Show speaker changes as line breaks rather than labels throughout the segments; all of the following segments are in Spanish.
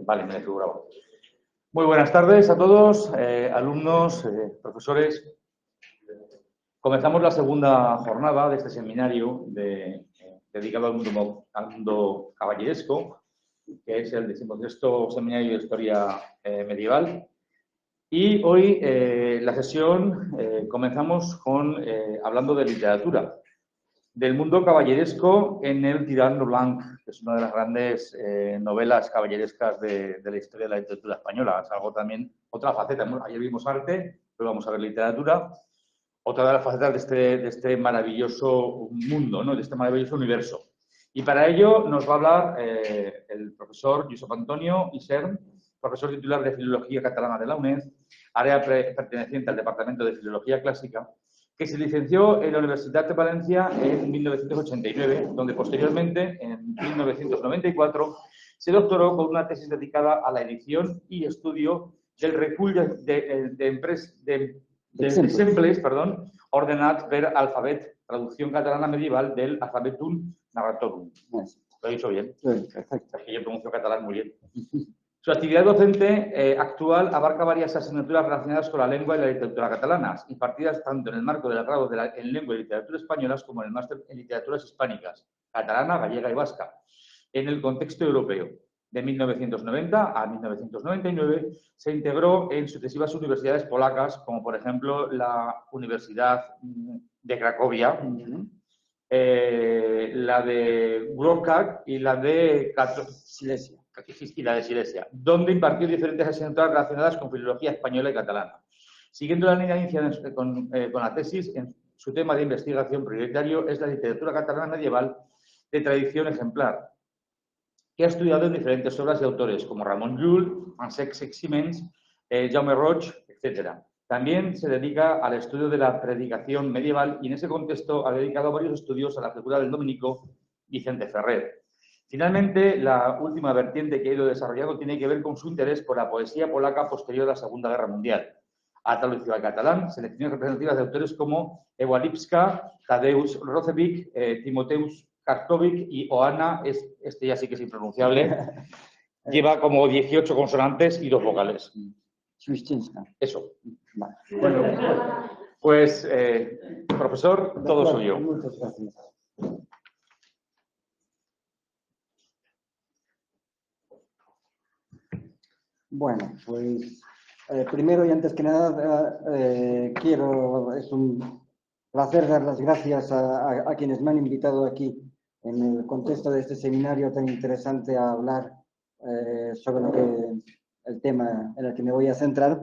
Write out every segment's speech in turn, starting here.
Vale, me he figurado. Muy buenas tardes a todos, alumnos, profesores. Comenzamos la segunda jornada de este seminario dedicado al mundo caballeresco, que es el 16º Seminario de Historia Medieval. Y hoy la sesión comenzamos hablando de literatura, del mundo caballeresco en el Tirant lo Blanc, que es una de las grandes novelas caballerescas de la historia de la literatura española. Es algo también, otra faceta. Ayer vimos arte, hoy vamos a ver literatura. Otra de las facetas de este maravilloso mundo, ¿no? De este maravilloso universo. Y para ello nos va a hablar el profesor Josep Antonio Isern, profesor titular de Filología Catalana de la UNED, área perteneciente al Departamento de Filología Clásica, que se licenció en la Universidad de Valencia en 1989, donde posteriormente, en 1994, se doctoró con una tesis dedicada a la edición y estudio del recull d'exemples, ordenats per alfabet, traducción catalana medieval del Alphabetum Narratorum. ¿Lo he dicho bien?
Sí, perfecto.
Es que yo pronuncio catalán muy bien. Su actividad docente actual abarca varias asignaturas relacionadas con la lengua y la literatura catalanas, impartidas tanto en el marco del grado en lengua y literatura españolas como en el máster en literaturas hispánicas, catalana, gallega y vasca, en el contexto europeo. De 1990 a 1999 se integró en sucesivas universidades polacas, como por ejemplo la Universidad de Cracovia, la de Wrocław y la de Silesia, donde impartió diferentes asignaturas relacionadas con filología española y catalana. Siguiendo la línea iniciada con la tesis, su tema de investigación prioritario es la literatura catalana medieval de tradición ejemplar, que ha estudiado en diferentes obras y autores, como Ramon Llull, Francesc Seximens, Jaume Roig, etc. También se dedica al estudio de la predicación medieval y en ese contexto ha dedicado varios estudios a la figura del dominico Vicente Ferrer. Finalmente, la última vertiente que ha ido desarrollando tiene que ver con su interés por la poesía polaca posterior a la Segunda Guerra Mundial. Ha traducido al catalán selecciones representativas de autores como Ewa Lipska, Tadeusz Rozewick, Timoteus Kartovic y Oana, este ya sí que es impronunciable, lleva como 18 consonantes y 2 vocales. Eso.
Vale.
Bueno, pues, profesor, todo suyo.
Muchas gracias. Bueno, pues primero y antes que nada es un placer dar las gracias a quienes me han invitado aquí en el contexto de este seminario tan interesante a hablar sobre el tema en el que me voy a centrar,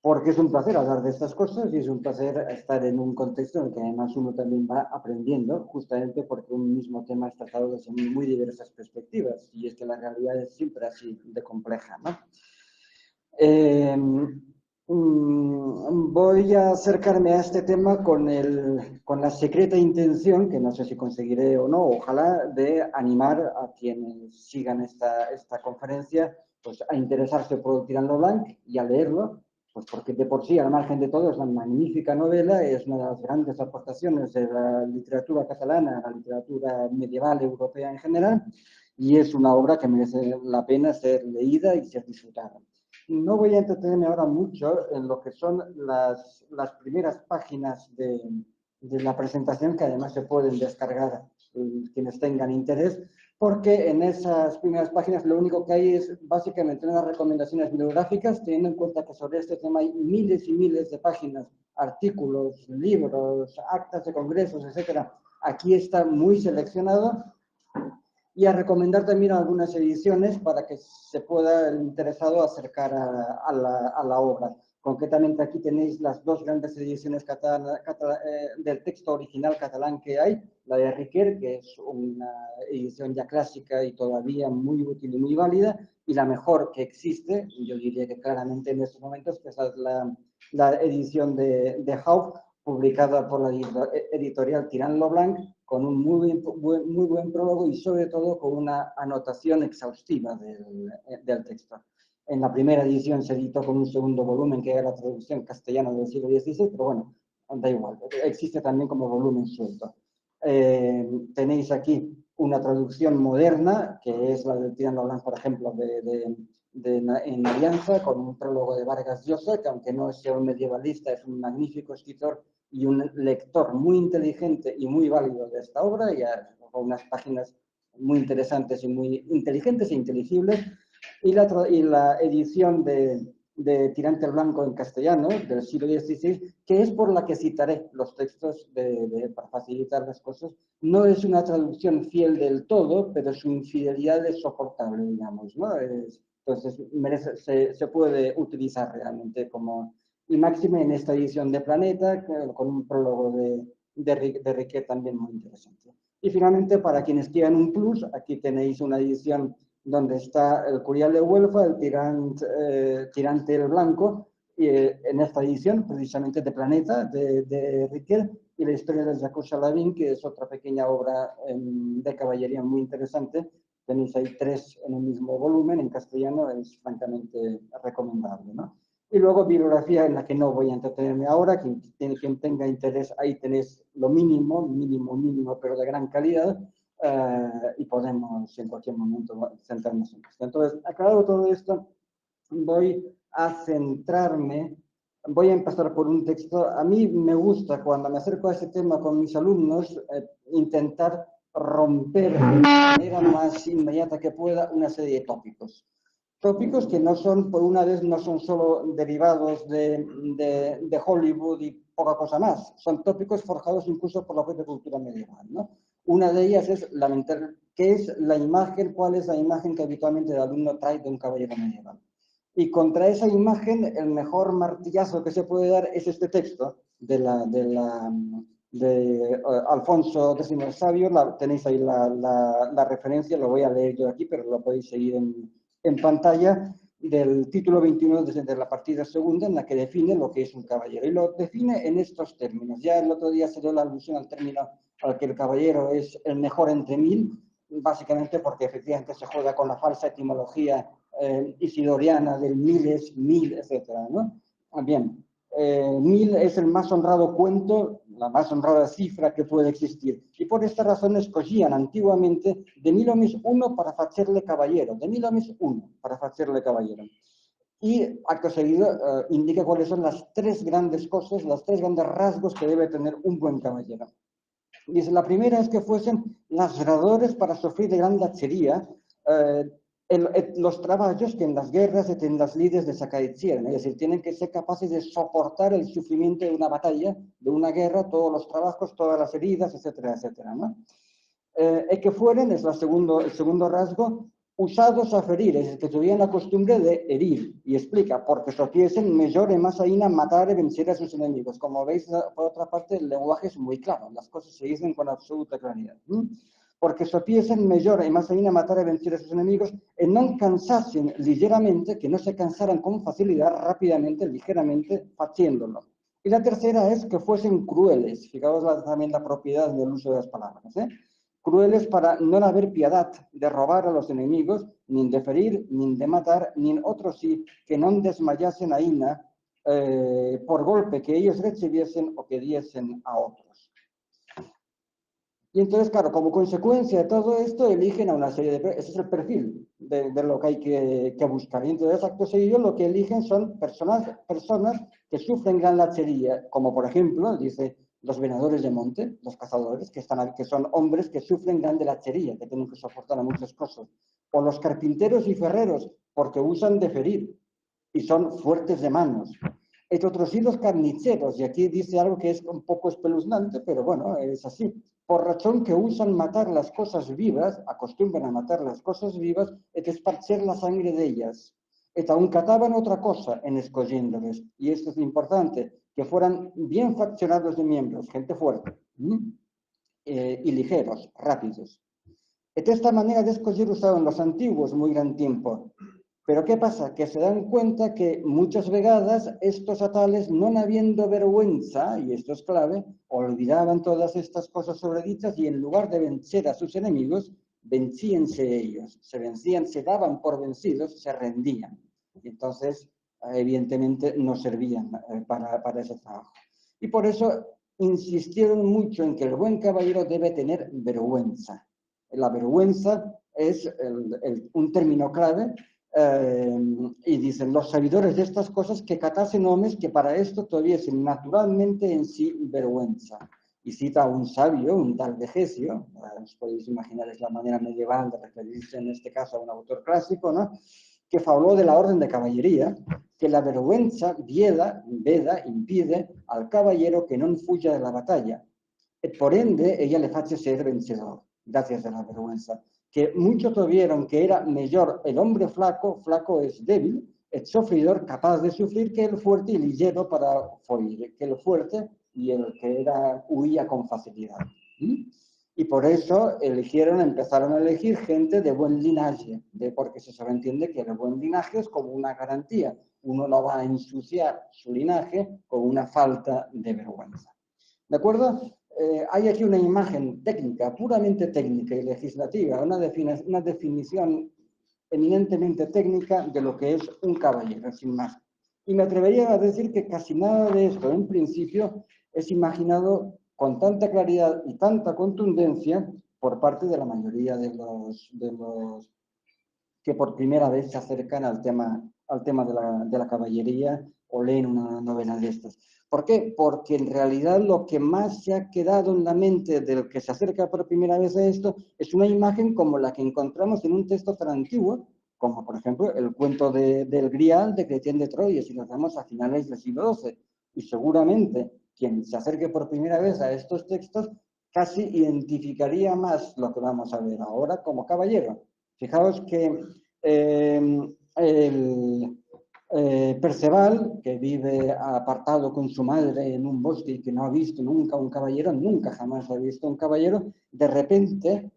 porque es un placer hablar de estas cosas y es un placer estar en un contexto en el que además uno también va aprendiendo, justamente porque un mismo tema es tratado desde muy diversas perspectivas, y es que la realidad es siempre así de compleja, ¿no? Voy a acercarme a este tema con la secreta intención, que no sé si conseguiré o no, ojalá, de animar a quienes sigan esta conferencia pues, a interesarse por el Tirant lo Blanc y a leerlo, pues porque de por sí, al margen de todo, es una magnífica novela, es una de las grandes aportaciones de la literatura catalana, la literatura medieval europea en general, y es una obra que merece la pena ser leída y ser disfrutada. No voy a entretenerme ahora mucho en lo que son las primeras páginas de la presentación, que además se pueden descargar quienes tengan interés, porque en esas primeras páginas lo único que hay es básicamente unas recomendaciones bibliográficas, teniendo en cuenta que sobre este tema hay miles y miles de páginas, artículos, libros, actas de congresos, etc. Aquí está muy seleccionado. Y a recomendar también algunas ediciones para que se pueda el interesado acercar a la obra. Concretamente aquí tenéis las dos grandes ediciones del texto original catalán que hay, la de Riquer, que es una edición ya clásica y todavía muy útil y muy válida, y la mejor que existe, yo diría que claramente en estos momentos, que es la edición de Hauff, publicada por la editorial Tirant lo Blanc, con un muy buen prólogo y sobre todo con una anotación exhaustiva del texto. En la primera edición se editó con un segundo volumen, que era la traducción castellana del siglo XVI, pero bueno, da igual, existe también como volumen suelto. Tenéis aquí una traducción moderna, que es la del Tirando al Blanco, por ejemplo, en Alianza, con un prólogo de Vargas Llosa, que aunque no sea un medievalista, es un magnífico escritor y un lector muy inteligente y muy válido de esta obra, y con unas páginas muy interesantes y muy inteligentes e inteligibles, y la edición de Tirante al Blanco en castellano, del siglo XVI, que es por la que citaré los textos para facilitar las cosas. No es una traducción fiel del todo, pero su infidelidad es soportable, digamos, ¿no? Entonces, se puede utilizar realmente como... Y máxime en esta edición de Planeta, con un prólogo de Riquet también muy interesante. Y finalmente, para quienes quieran un plus, aquí tenéis una edición donde está el Curial de Huelva, el Tirante el Blanco, y en esta edición, precisamente de Planeta, de Riquet, y la historia de Jacques Chalavin, que es otra pequeña obra de caballería muy interesante. Tenéis ahí 3 en el mismo volumen, en castellano, es francamente recomendable, ¿no? Y luego bibliografía en la que no voy a entretenerme ahora, quien tenga interés, ahí tenéis lo mínimo, pero de gran calidad, y podemos en cualquier momento centrarnos en esto. Entonces, aclarado todo esto, voy a centrarme, voy a empezar por un texto. A mí me gusta, cuando me acerco a ese tema con mis alumnos, intentar romper de la manera más inmediata que pueda una serie de tópicos. Tópicos que no son, por una vez, no son solo derivados de Hollywood y poca cosa más. Son tópicos forjados incluso por la propia cultura medieval, ¿no? Una de ellas es lamentar qué es la imagen, cuál es la imagen que habitualmente el alumno trae de un caballero medieval. Y contra esa imagen, el mejor martillazo que se puede dar es este texto de Alfonso X el Sabio. Tenéis ahí la referencia, lo voy a leer yo aquí, pero lo podéis seguir en pantalla, del título 21 de la partida segunda, en la que define lo que es un caballero. Y lo define en estos términos. Ya el otro día se dio la alusión al término al que el caballero es el mejor entre 1000, básicamente porque efectivamente se juega con la falsa etimología isidoriana del miles, 1000, etcétera, ¿no? Bien, 1000 es el más honrado cuento, la más honrada cifra que puede existir. Y por esta razón escogían antiguamente de 1000 homes uno para hacerle caballero, de 1000 homes uno para hacerle caballero. Y acto seguido indica cuáles son las 3 grandes cosas, los 3 grandes rasgos que debe tener un buen caballero. Dice, la primera es que fuesen ladradores para sufrir de gran lachería los trabajos que en las guerras y en las lides de s'acaecieran. Es decir, tienen que ser capaces de soportar el sufrimiento de una batalla, de una guerra, todos los trabajos, todas las heridas, etcétera, etcétera, ¿no? Que fueran, es el segundo rasgo, usados a ferir, es decir, que tuvieran la costumbre de herir. Y explica, porque sopiesen mejor y más aína matar y vencer a sus enemigos. Como veis, por otra parte, el lenguaje es muy claro, las cosas se dicen con absoluta claridad. Porque sopiesen mejor y más aína matar y vencer a sus enemigos, y no cansasen ligeramente, que no se cansaran con facilidad, rápidamente, ligeramente, haciéndolo. Y la tercera es que fuesen crueles. Fijaos también la propiedad del uso de las palabras, crueles para no haber piedad de robar a los enemigos, ni de ferir, ni de matar, ni en otros sí, que no desmayasen a Ina por golpe que ellos recibiesen o que diesen a otros. Y entonces, claro, como consecuencia de todo esto, eligen a una serie de... Ese es el perfil de lo que hay que buscar. Y entonces, acto seguido, lo que eligen son personas que sufren gran lachería, como por ejemplo, dice, los venadores de monte, los cazadores, que son hombres que sufren gran lachería, que tienen que soportar a muchas cosas. O los carpinteros y ferreros, porque usan de ferir y son fuertes de manos. Y otros sí los carniceros, y aquí dice algo que es un poco espeluznante, pero bueno, es así. Por razón que usan matar las cosas vivas, acostumbran a matar las cosas vivas, y esparcer la sangre de ellas. Y aún cataban otra cosa en escogiéndoles, y esto es importante, que fueran bien faccionados de miembros, gente fuerte, y ligeros, rápidos. De esta manera de escoger usaban los antiguos muy gran tiempo. Pero ¿qué pasa? Que se dan cuenta que muchas vegadas estos atales, no habiendo vergüenza, y esto es clave, olvidaban todas estas cosas sobredichas y en lugar de vencer a sus enemigos, vencíanse ellos. Se vencían, se daban por vencidos, se rendían. Y entonces, evidentemente, no servían para ese trabajo. Y por eso insistieron mucho en que el buen caballero debe tener vergüenza. La vergüenza es un término clave y dicen los sabidores de estas cosas que catasen homes que para esto todavía es naturalmente en sí vergüenza. Y cita a un sabio, un tal Vegesio, os podéis imaginar, es la manera medieval de referirse en este caso a un autor clásico, ¿no? Que faló de la orden de caballería, que la vergüenza veda, impide al caballero que non fuya de la batalla. Por ende, ella le face ser vencedor, gracias a la vergüenza. Que muchos tuvieron que era mejor el hombre flaco, flaco es débil, el sufridor capaz de sufrir que el fuerte y ligero para forir, que el fuerte y el que era huía con facilidad. Y por eso empezaron a elegir gente de buen linaje, porque se sobreentiende que el buen linaje es como una garantía. Uno no va a ensuciar su linaje con una falta de vergüenza. ¿De acuerdo? Hay aquí una imagen técnica, puramente técnica y legislativa, una definición eminentemente técnica de lo que es un caballero, sin más. Y me atrevería a decir que casi nada de esto, en principio, es imaginado con tanta claridad y tanta contundencia por parte de la mayoría de los que por primera vez se acercan al tema de la caballería o leen una novela de estas. ¿Por qué? Porque en realidad lo que más se ha quedado en la mente del que se acerca por primera vez a esto es una imagen como la que encontramos en un texto tan antiguo, como por ejemplo el cuento del Grial de Chrétien de Troyes, si nos vamos a finales del siglo XII. Y seguramente quien se acerque por primera vez a estos textos casi identificaría más lo que vamos a ver ahora como caballero. Fijaos que Perceval, que vive apartado con su madre en un bosque y que no ha visto nunca un caballero, nunca jamás ha visto un caballero, de repente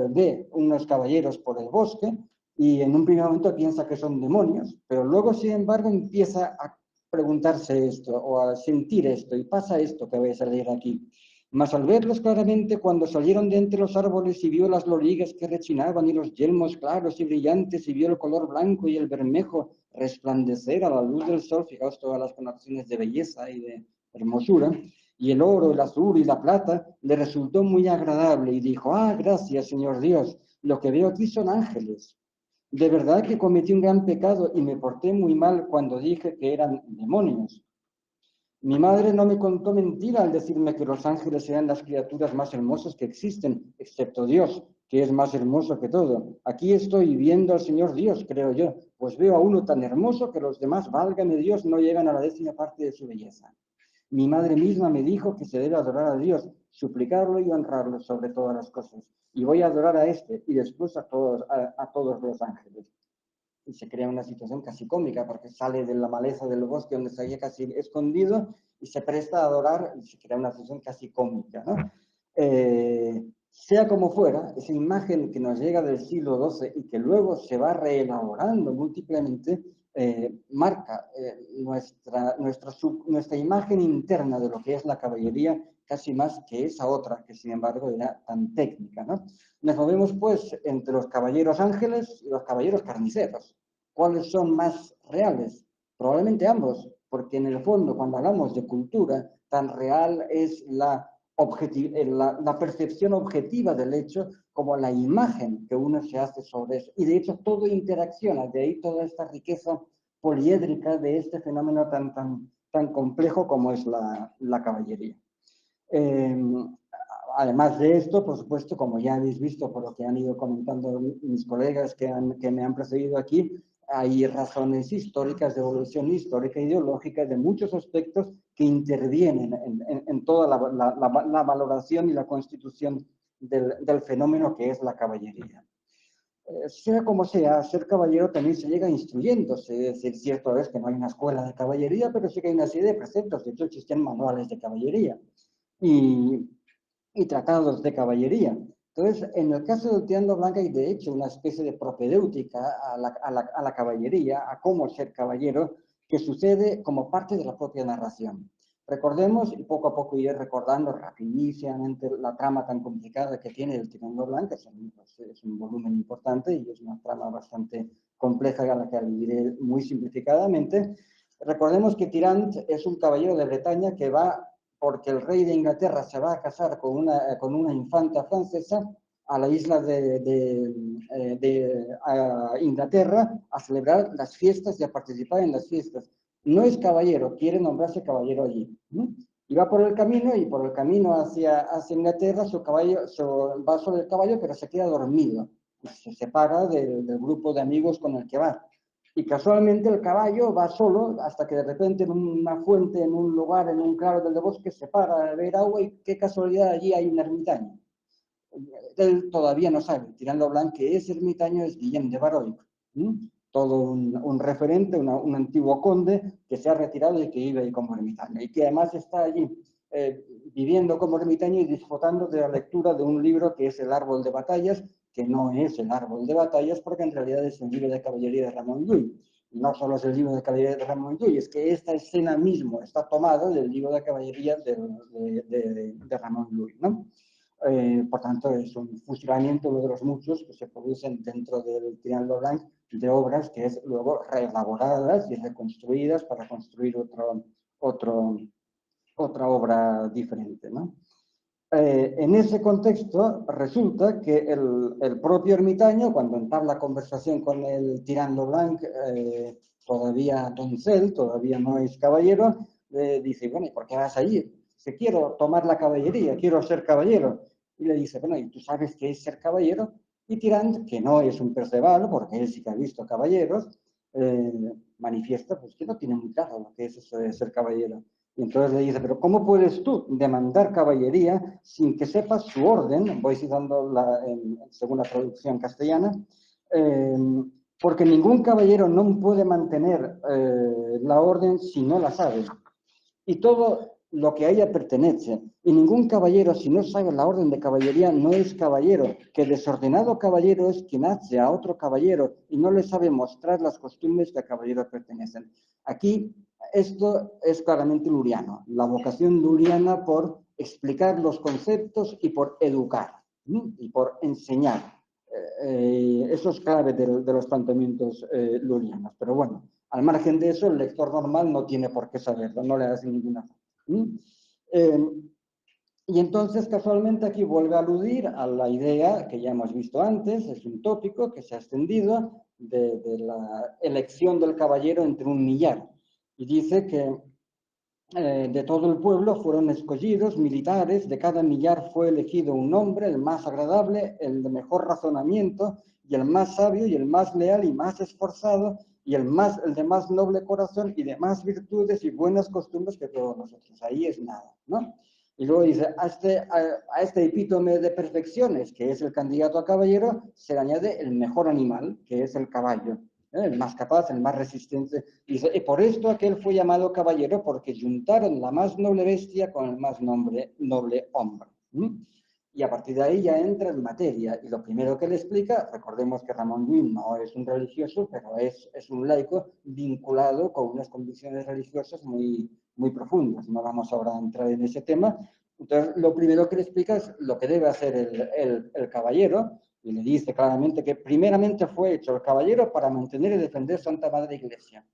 ve unos caballeros por el bosque y en un primer momento piensa que son demonios, pero luego, sin embargo, empieza a preguntarse esto o a sentir esto y pasa esto que vais a leer aquí. Mas al verlos claramente, cuando salieron de entre los árboles y vio las lorigas que rechinaban y los yelmos claros y brillantes y vio el color blanco y el bermejo resplandecer a la luz del sol, fijaos todas las connotaciones de belleza y de hermosura, y el oro, el azul y la plata, le resultó muy agradable y dijo, gracias, Señor Dios, lo que veo aquí son ángeles. De verdad que cometí un gran pecado y me porté muy mal cuando dije que eran demonios. Mi madre no me contó mentira al decirme que los ángeles eran las criaturas más hermosas que existen, excepto Dios, que es más hermoso que todo. Aquí estoy viendo al Señor Dios, creo yo, pues veo a uno tan hermoso que los demás, válgame Dios, no llegan a la 10ª parte de su belleza. Mi madre misma me dijo que se debe adorar a Dios, suplicarlo y honrarlo sobre todas las cosas. Y voy a adorar a este y después a todos los ángeles. Y se crea una situación casi cómica porque sale de la maleza del bosque donde se había casi escondido y se presta a adorar y se crea una situación casi cómica, ¿no? Sea como fuera, esa imagen que nos llega del siglo XII y que luego se va reelaborando múltiplemente, marca nuestra imagen interna de lo que es la caballería casi más que esa otra que sin embargo era tan técnica, ¿no? Nos movemos pues entre los caballeros ángeles y los caballeros carniceros. ¿Cuáles son más reales? Probablemente ambos, porque en el fondo cuando hablamos de cultura, tan real es la percepción objetiva del hecho como la imagen que uno se hace sobre eso. Y de hecho todo interacciona, de ahí toda esta riqueza poliédrica de este fenómeno tan complejo como es la caballería. Además de esto, por supuesto, como ya habéis visto por lo que han ido comentando mis colegas que me han precedido aquí, hay razones históricas, de evolución histórica e ideológica de muchos aspectos que intervienen en toda la valoración y la constitución del fenómeno que es la caballería. Sea como sea, ser caballero también se llega instruyéndose. Es decir, cierto es que no hay una escuela de caballería, pero sí que hay una serie de preceptos. De hecho, existen manuales de caballería y tratados de caballería. Entonces, en el caso del Tirando Blanca hay de hecho una especie de propedéutica a la caballería, a cómo ser caballero, que sucede como parte de la propia narración. Recordemos, y poco a poco iré recordando rapidísimamente la trama tan complicada que tiene el Tirando Blanca, es un volumen importante y es una trama bastante compleja a la que diré muy simplificadamente. Recordemos que Tirant es un caballero de Bretaña que va porque el rey de Inglaterra se va a casar con una infanta francesa a la isla a Inglaterra a celebrar las fiestas y a participar en las fiestas. No es caballero, quiere nombrarse caballero allí. Y va por el camino hacia Inglaterra, va sobre el caballo, pero se queda dormido. Se separa del grupo de amigos con el que va. Y casualmente el caballo va solo hasta que de repente en una fuente, en un lugar, en un claro del bosque, se para a beber agua y qué casualidad, allí hay un ermitaño. Él todavía no sabe, Tirant lo Blanc, que ese ermitaño es Guillem de Baroy, todo un referente, un antiguo conde que se ha retirado y que vive ahí como ermitaño, y que además está allí viviendo como ermitaño y disfrutando de la lectura de un libro que es El Árbol de Batallas, que no es el Árbol de Batallas porque en realidad es un libro de caballería de Ramón Llull. Y no solo es el libro de caballería de Ramón Llull, es que esta escena mismo está tomada del libro de caballería de Ramón Llull, ¿no? Por tanto, es un fusilamiento, uno de los muchos que se producen dentro del Tirant lo Blanc, de obras que es luego reelaboradas y reconstruidas para construir otra obra diferente, ¿no? En ese contexto, resulta que el propio ermitaño, cuando entabla conversación con el Tirant lo Blanc, todavía doncel, todavía no es caballero, dice, bueno, ¿y por qué vas allí? Dice, quiero tomar la caballería, quiero ser caballero. Y le dice, bueno, ¿y tú sabes qué es ser caballero? Y Tirant, que no es un Perceval, porque él sí que ha visto caballeros, manifiesta pues, que no tiene muy claro lo que es eso de ser caballero. Y entonces le dice, pero ¿cómo puedes tú demandar caballería sin que sepas su orden? Voy citando según la traducción castellana, porque ningún caballero no puede mantener la orden si no la sabe. Y todo lo que a ella pertenece. Y ningún caballero, si no sabe la orden de caballería, no es caballero. Que desordenado caballero es quien hace a otro caballero y no le sabe mostrar las costumbres que a caballero pertenecen. Aquí esto es claramente luriano, la vocación luriana por explicar los conceptos y por educar, ¿sí? Y por enseñar. Eso es clave de los planteamientos lurianos. Pero bueno, al margen de eso, el lector normal no tiene por qué saberlo, no le hace ninguna falta. Y entonces, casualmente, aquí vuelve a aludir a la idea que ya hemos visto antes, es un tópico que se ha extendido de la elección del caballero entre un millar. Y dice que de todo el pueblo fueron escogidos militares, de cada millar fue elegido un hombre, el más agradable, el de mejor razonamiento, y el más sabio, y el más leal, y más esforzado, y el de más noble corazón, y de más virtudes y buenas costumbres que todos nosotros. Ahí es nada, ¿no? Y luego dice, a este epítome de perfecciones, que es el candidato a caballero, se le añade el mejor animal, que es el caballo. El más capaz, el más resistente. Y por esto aquel fue llamado caballero, porque juntaron la más noble bestia con el más noble hombre. Y a partir de ahí ya entra en materia. Y lo primero que le explica, recordemos que Ramón Llull no es un religioso, pero es un laico vinculado con unas convicciones religiosas muy, muy profundas. No vamos ahora a entrar en ese tema. Entonces, lo primero que le explica es lo que debe hacer el caballero, y le dice claramente que primeramente fue hecho el caballero para mantener y defender Santa Madre Iglesia.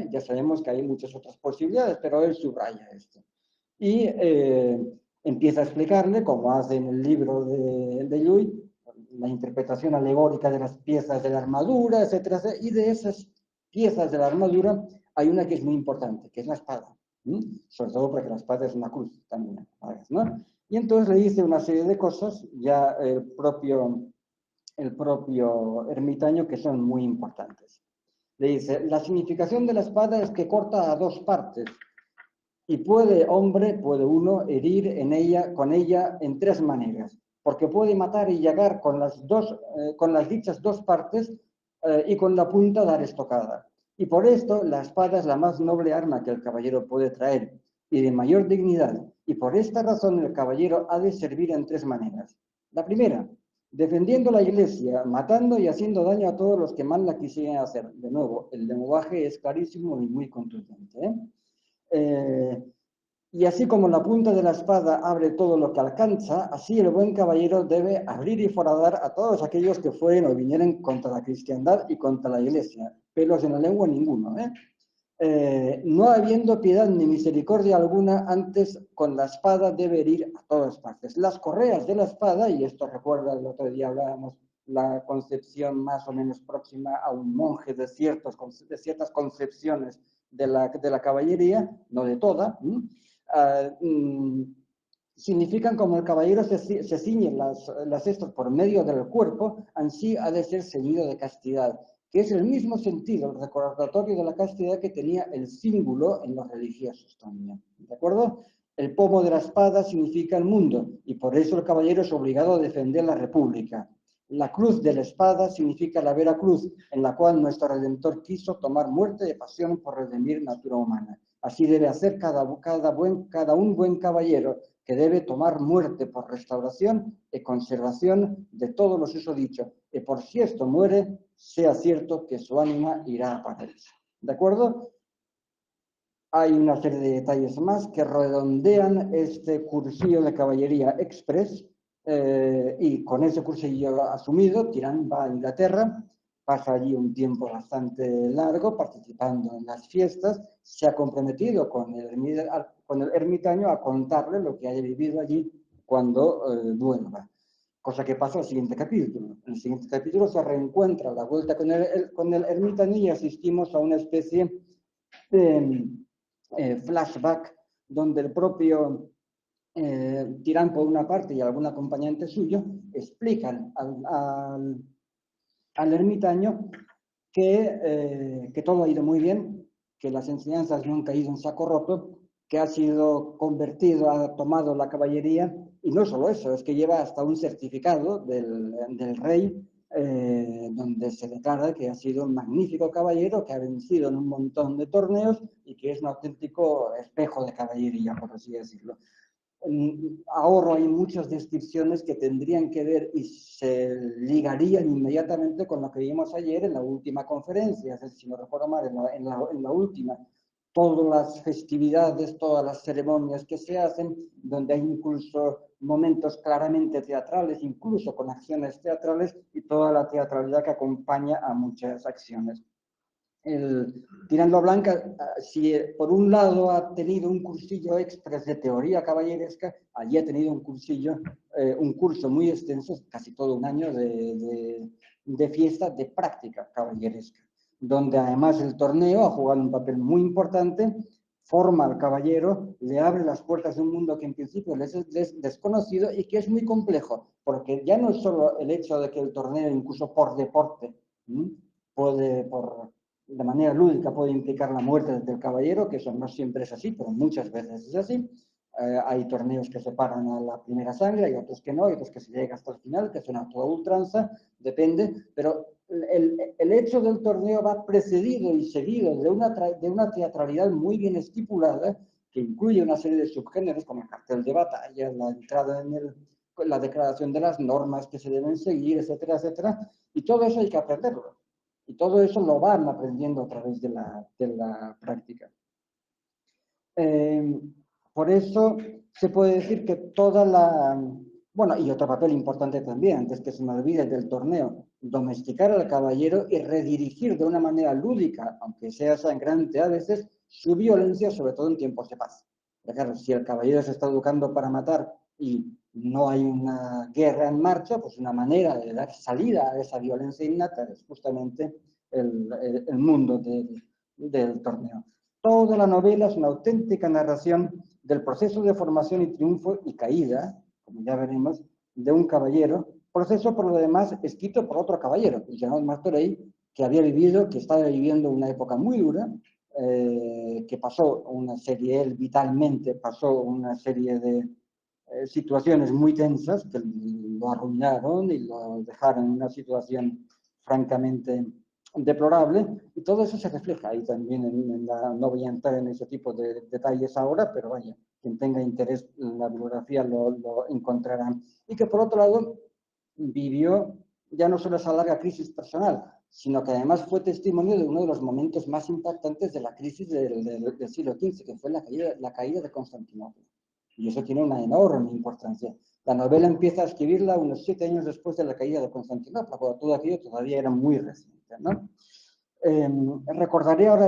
Ya sabemos que hay muchas otras posibilidades, pero él subraya esto. Y empieza a explicarle, como hace en el libro de Llull, la interpretación alegórica de las piezas de la armadura, etcétera, y de esas piezas de la armadura hay una que es muy importante, que es la espada. Sobre todo porque la espada es una cruz también, ¿no? Y entonces le dice una serie de cosas, ya el propio ermitaño, que son muy importantes. Le dice, la significación de la espada es que corta a dos partes y puede uno herir con ella en tres maneras, porque puede matar y llagar con las dichas dos partes y con la punta dar estocada. Y por esto la espada es la más noble arma que el caballero puede traer y de mayor dignidad. Y por esta razón el caballero ha de servir en tres maneras. La primera, defendiendo la iglesia, matando y haciendo daño a todos los que mal la quisieran hacer. De nuevo, el lenguaje es clarísimo y muy contundente. Y así como la punta de la espada abre todo lo que alcanza, así el buen caballero debe abrir y foradar a todos aquellos que fueren o vinieren contra la cristiandad y contra la iglesia. Pelos en la lengua ninguno. no habiendo piedad ni misericordia alguna, antes con la espada debe herir a todas partes. Las correas de la espada, y esto recuerda el otro día hablábamos, la concepción más o menos próxima a un monje de ciertas concepciones de la caballería, no de toda, significan como el caballero se ciñe las cestas por medio del cuerpo, así ha de ser ceñido de castidad, que es el mismo sentido, el recordatorio de la castidad que tenía el símbolo en los religiosos también, ¿de acuerdo? El pomo de la espada significa el mundo, y por eso el caballero es obligado a defender la república. La cruz de la espada significa la vera cruz, en la cual nuestro Redentor quiso tomar muerte de pasión por redimir natura humana. Así debe hacer cada un buen caballero, que debe tomar muerte por restauración y conservación de todos los usos dichos, y por si esto muere, sea cierto que su ánima irá a paraíso. ¿De acuerdo? Hay una serie de detalles más que redondean este cursillo de caballería express, y con ese cursillo asumido, Tirán va a Inglaterra, pasa allí un tiempo bastante largo participando en las fiestas, se ha comprometido con el ermitaño a contarle lo que haya vivido allí cuando vuelva. Cosa que pasa en el siguiente capítulo. En el siguiente capítulo se reencuentra a la vuelta con el ermitaño y asistimos a una especie de flashback donde el propio Tirán, por una parte, y algún acompañante suyo explican al ermitaño que todo ha ido muy bien, que las enseñanzas no han caído en saco roto, que ha sido convertido, ha tomado la caballería, y no solo eso, es que lleva hasta un certificado del rey, donde se declara que ha sido un magnífico caballero, que ha vencido en un montón de torneos y que es un auténtico espejo de caballería, por así decirlo. Ahorro hay muchas descripciones que tendrían que ver y se ligarían inmediatamente con lo que vimos ayer en la última conferencia, es decir, si no recuerdo mal, en la última, todas las festividades, todas las ceremonias que se hacen, donde hay incluso momentos claramente teatrales, incluso con acciones teatrales y toda la teatralidad que acompaña a muchas acciones. Tirando a Blanca, si por un lado ha tenido un cursillo express de teoría caballeresca, allí ha tenido un curso muy extenso, casi todo un año de fiesta de práctica caballeresca, donde además el torneo ha jugado un papel muy importante, forma al caballero, le abre las puertas de un mundo que en principio les es desconocido y que es muy complejo, porque ya no es solo el hecho de que el torneo, incluso por deporte, de manera lúdica puede implicar la muerte del caballero, que eso no siempre es así, pero muchas veces es así. Hay torneos que se paran a la primera sangre, hay otros que no, hay otros que se llega hasta el final, que son a toda ultranza, depende, pero el hecho del torneo va precedido y seguido de una teatralidad muy bien estipulada, que incluye una serie de subgéneros como el cartel de batalla, la entrada la declaración de las normas que se deben seguir, etcétera, etcétera, y todo eso hay que aprenderlo. Y todo eso lo van aprendiendo a través de la práctica. Por eso se puede decir que bueno, y otro papel importante también, antes que se me olvide del torneo, domesticar al caballero y redirigir de una manera lúdica, aunque sea sangrante a veces, su violencia, sobre todo en tiempos de paz. Pero claro, si el caballero se está educando para matar y no hay una guerra en marcha, pues una manera de dar salida a esa violencia innata es justamente el mundo del torneo. Toda la novela es una auténtica narración del proceso de formación y triunfo y caída, como ya veremos, de un caballero, proceso por lo demás escrito por otro caballero, Jean Martorell, que estaba viviendo una época muy dura, que pasó una serie, él vitalmente pasó una serie de situaciones muy tensas que lo arruinaron y lo dejaron en una situación francamente deplorable, y todo eso se refleja ahí también no voy a entrar en ese tipo de detalles ahora, pero vaya, quien tenga interés en la bibliografía lo encontrará. Y que por otro lado vivió ya no solo esa larga crisis personal, sino que además fue testimonio de uno de los momentos más impactantes de la crisis del siglo XV, que fue la caída de Constantinopla. Y eso tiene una enorme importancia. La novela empieza a escribirla unos 7 años después de la caída de Constantinopla, cuando todo aquello todavía era muy reciente, ¿no? Recordaré ahora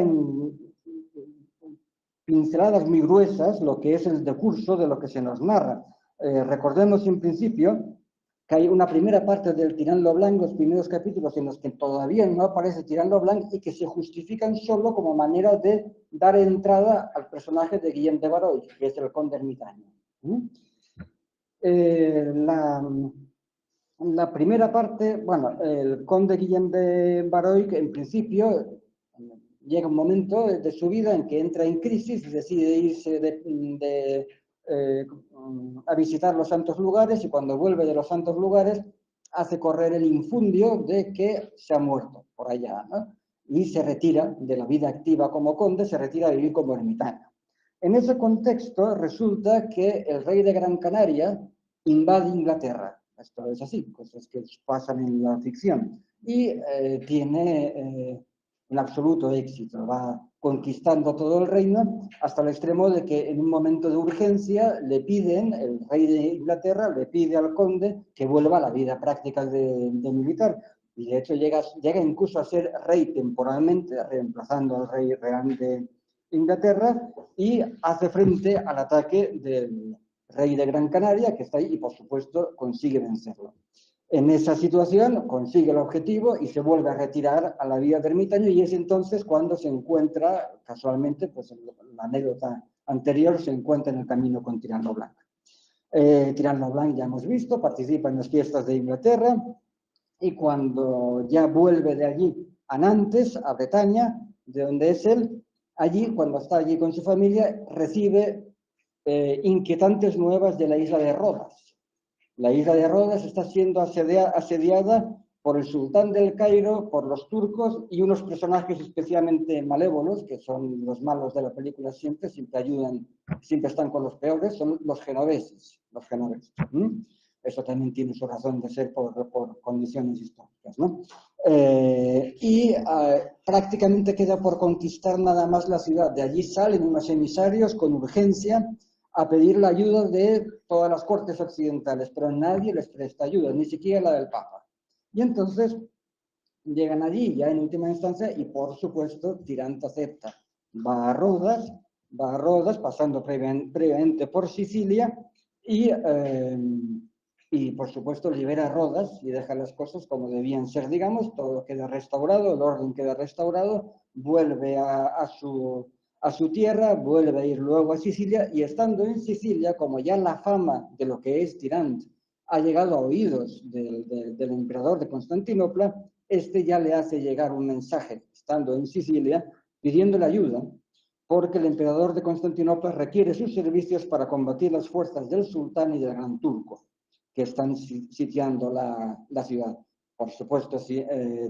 pinceladas muy gruesas lo que es el decurso de lo que se nos narra. Recordemos en principio que hay una primera parte del Tirant lo Blanc, los primeros capítulos en los que todavía no aparece Tirant lo Blanc y que se justifican solo como manera de dar entrada al personaje de Guillem de Baroy, que es el conde ermitaño. La primera parte, bueno, el conde Guillem de Baroy, que en principio llega un momento de su vida en que entra en crisis y decide irse a visitar los santos lugares, y cuando vuelve de los santos lugares hace correr el infundio de que se ha muerto por allá, ¿no? Y se retira de la vida activa como conde, se retira a vivir como ermitaño. En ese contexto resulta que el rey de Gran Canaria invade Inglaterra. Esto es así, cosas que pasan en la ficción. Y tiene un absoluto éxito. Va conquistando todo el reino hasta el extremo de que en un momento de urgencia le piden, el rey de Inglaterra le pide al conde que vuelva a la vida práctica de militar. Y de hecho llega incluso a ser rey temporalmente, reemplazando al rey real de Inglaterra, y hace frente al ataque del rey de Gran Canaria, que está ahí, y por supuesto consigue vencerlo. En esa situación consigue el objetivo y se vuelve a retirar a la vida de ermitaño, y es entonces cuando se encuentra, casualmente, pues la anécdota anterior, se encuentra en el camino con Tirant lo Blanc. Tirant lo Blanc ya hemos visto, participa en las fiestas de Inglaterra, y cuando ya vuelve de allí a Nantes, a Bretaña, de donde es él, allí, cuando está allí con su familia, recibe inquietantes nuevas de la isla de Rodas. La isla de Rodas está siendo asediada por el sultán del Cairo, por los turcos y unos personajes especialmente malévolos, que son los malos de la película siempre ayudan, siempre están con los peores, son los genoveses. Eso también tiene su razón de ser por condiciones históricas, ¿no? Prácticamente queda por conquistar nada más la ciudad. De allí salen unos emisarios con urgencia a pedir la ayuda de todas las cortes occidentales, pero nadie les presta ayuda, ni siquiera la del Papa. Y entonces llegan allí, ya en última instancia, y por supuesto Tirant acepta. Va a Rodas, pasando previamente por Sicilia, y por supuesto libera Rodas y deja las cosas como debían ser, digamos, todo queda restaurado, el orden queda restaurado, vuelve a su tierra, vuelve a ir luego a Sicilia, y estando en Sicilia, como ya la fama de lo que es Tirant ha llegado a oídos del emperador de Constantinopla, este ya le hace llegar un mensaje, estando en Sicilia, pidiéndole ayuda, porque el emperador de Constantinopla requiere sus servicios para combatir las fuerzas del sultán y del gran turco, que están sitiando la ciudad. Por supuesto,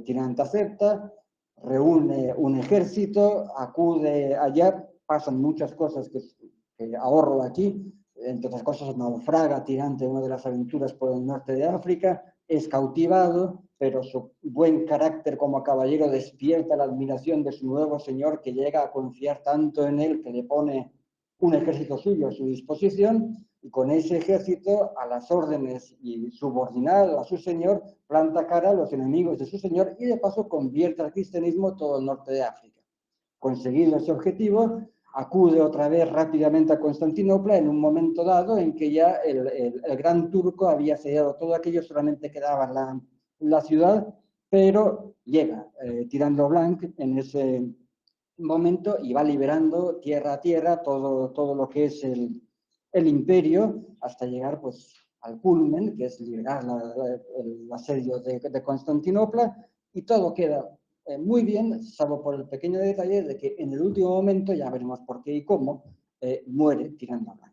Tirant acepta, reúne un ejército, acude allá, pasan muchas cosas que ahorro aquí, entre otras cosas naufraga Tirant en una de las aventuras por el norte de África, es cautivado, pero su buen carácter como caballero despierta la admiración de su nuevo señor, que llega a confiar tanto en él que le pone un ejército suyo a su disposición, y con ese ejército, a las órdenes y subordinado a su señor, planta cara a los enemigos de su señor y de paso convierte al cristianismo todo el norte de África. Conseguido ese objetivo, acude otra vez rápidamente a Constantinopla en un momento dado en que ya el gran turco había asediado todo aquello, solamente quedaba la ciudad, pero llega Tirant lo Blanc en ese momento y va liberando tierra a tierra todo lo que es el imperio, hasta llegar pues al culmen, que es liberar el asedio de Constantinopla, y todo queda muy bien, salvo por el pequeño detalle de que en el último momento, ya veremos por qué y cómo, muere Tirant lo Blanc.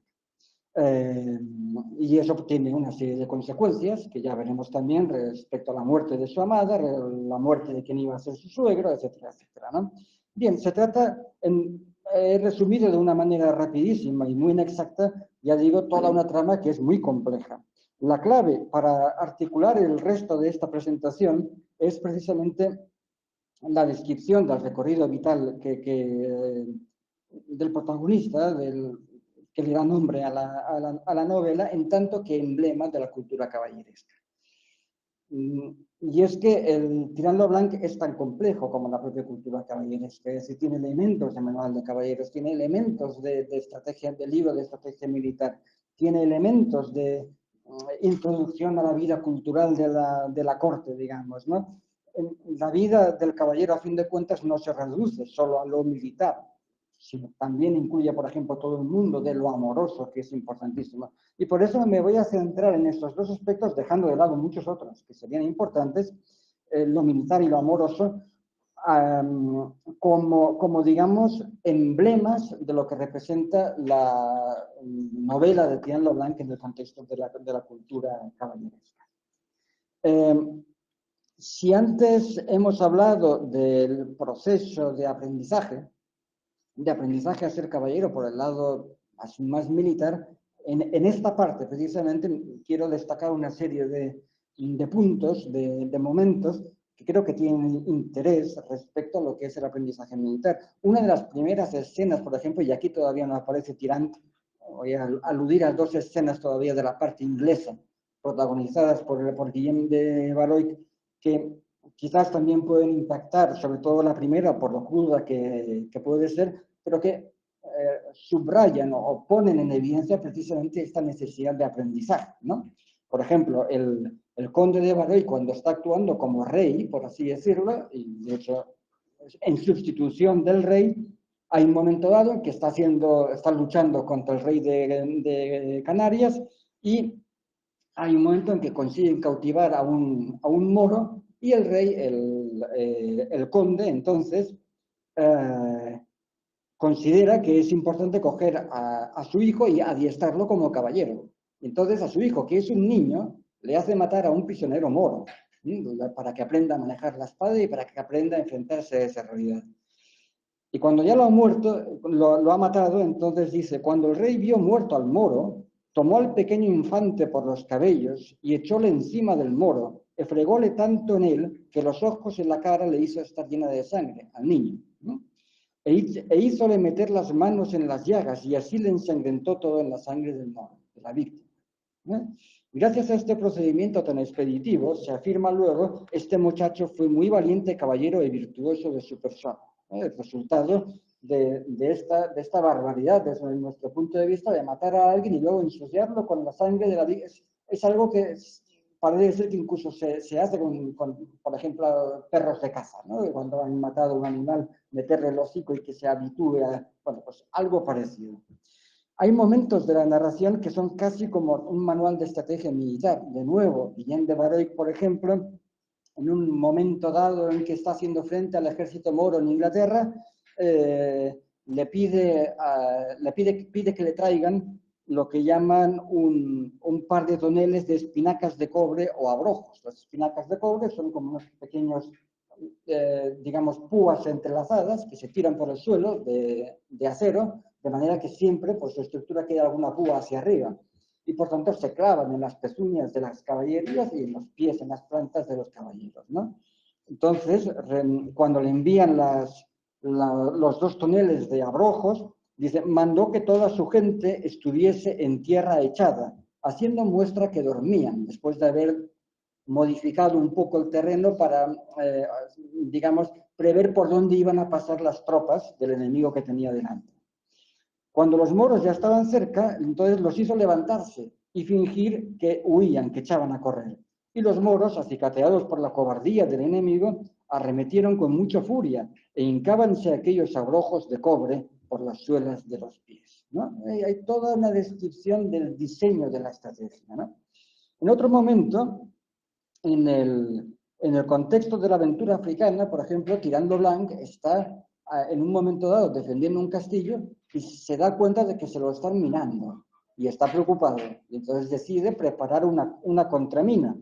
Y eso tiene una serie de consecuencias que ya veremos también respecto a la muerte de su amada, la muerte de quien iba a ser su suegro, etcétera, etcétera, ¿no? Bien, se trata, resumido de una manera rapidísima y muy inexacta, ya digo, toda una trama que es muy compleja. La clave para articular el resto de esta presentación es precisamente la descripción del recorrido vital del protagonista, que le da nombre a la novela, en tanto que emblema de la cultura caballeresca. Y es que el Tirant lo Blanc es tan complejo como la propia cultura caballeresca, es decir, tiene elementos de manual de caballeros, tiene elementos de estrategia, de libro de estrategia militar, tiene elementos de introducción a la vida cultural de la corte, digamos, ¿no? La vida del caballero, a fin de cuentas, no se reduce solo a lo militar, sino también incluye, por ejemplo, todo el mundo de lo amoroso, que es importantísimo. Y por eso me voy a centrar en estos dos aspectos, dejando de lado muchos otros que serían importantes, lo militar y lo amoroso, como, digamos, emblemas de lo que representa la novela de Tirant lo Blanc en el contexto de la cultura caballeresca. Si antes hemos hablado del proceso de aprendizaje a ser caballero por el lado más militar, en esta parte precisamente quiero destacar una serie de puntos, de momentos que creo que tienen interés respecto a lo que es el aprendizaje militar. Una de las primeras escenas, por ejemplo, y aquí todavía no aparece Tirant, voy a aludir a dos escenas todavía de la parte inglesa, protagonizadas por Guillem de Valois, que quizás también pueden impactar, sobre todo la primera, por lo cruda que puede ser, pero que subrayan o ponen en evidencia precisamente esta necesidad de aprendizaje, ¿no? Por ejemplo, el conde de Valois, cuando está actuando como rey, por así decirlo, y de hecho en sustitución del rey, hay un momento dado en que está luchando contra el rey de Canarias, y hay un momento en que consiguen cautivar a un moro, y el rey, el conde, entonces, considera que es importante coger a su hijo y adiestrarlo como caballero. Entonces a su hijo, que es un niño, le hace matar a un prisionero moro, para que aprenda a manejar la espada y para que aprenda a enfrentarse a esa realidad. Y cuando ya lo ha muerto, lo ha matado, entonces dice, cuando el rey vio muerto al moro, tomó al pequeño infante por los cabellos y echóle encima del moro, y frególe tanto en él que los ojos y la cara le hizo estar llena de sangre al niño, ¿no? E hízole meter las manos en las llagas y así le ensangrentó todo en la sangre del moro, de la víctima, ¿no? Gracias a este procedimiento tan expeditivo, se afirma luego, este muchacho fue muy valiente, caballero y virtuoso de su persona. El resultado de esta barbaridad, desde nuestro punto de vista, de matar a alguien y luego ensuciarlo con la sangre de la víctima, es algo que parece ser que incluso se hace con, por ejemplo, perros de caza, ¿no? Cuando han matado a un animal, meterle el hocico y que se habitúe a, bueno, pues algo parecido. Hay momentos de la narración que son casi como un manual de estrategia militar. De nuevo, Guillem de Valois, por ejemplo, en un momento dado en que está haciendo frente al ejército moro en Inglaterra, le pide que le traigan lo que llaman un par de toneles de espinacas de cobre o abrojos. Las espinacas de cobre son como unos pequeños, digamos, púas entrelazadas que se tiran por el suelo de acero, de manera que siempre, por su estructura, queda alguna púa hacia arriba. Y por tanto se clavan en las pezuñas de las caballerías y en los pies, en las plantas de los caballeros, ¿no? Entonces, cuando le envían los 2 toneles de abrojos, dice, mandó que toda su gente estuviese en tierra echada, haciendo muestra que dormían, después de haber modificado un poco el terreno para, digamos, prever por dónde iban a pasar las tropas del enemigo que tenía delante. Cuando los moros ya estaban cerca, entonces los hizo levantarse y fingir que huían, que echaban a correr. Y los moros, acicateados por la cobardía del enemigo, arremetieron con mucha furia e hincábanse aquellos abrojos de cobre por las suelas de los pies, ¿no? Hay toda una descripción del diseño de la estrategia, ¿no? En otro momento, en el contexto de la aventura africana, por ejemplo, Tirant lo Blanc está en un momento dado defendiendo un castillo y se da cuenta de que se lo están minando y está preocupado. Y entonces decide preparar una contramina,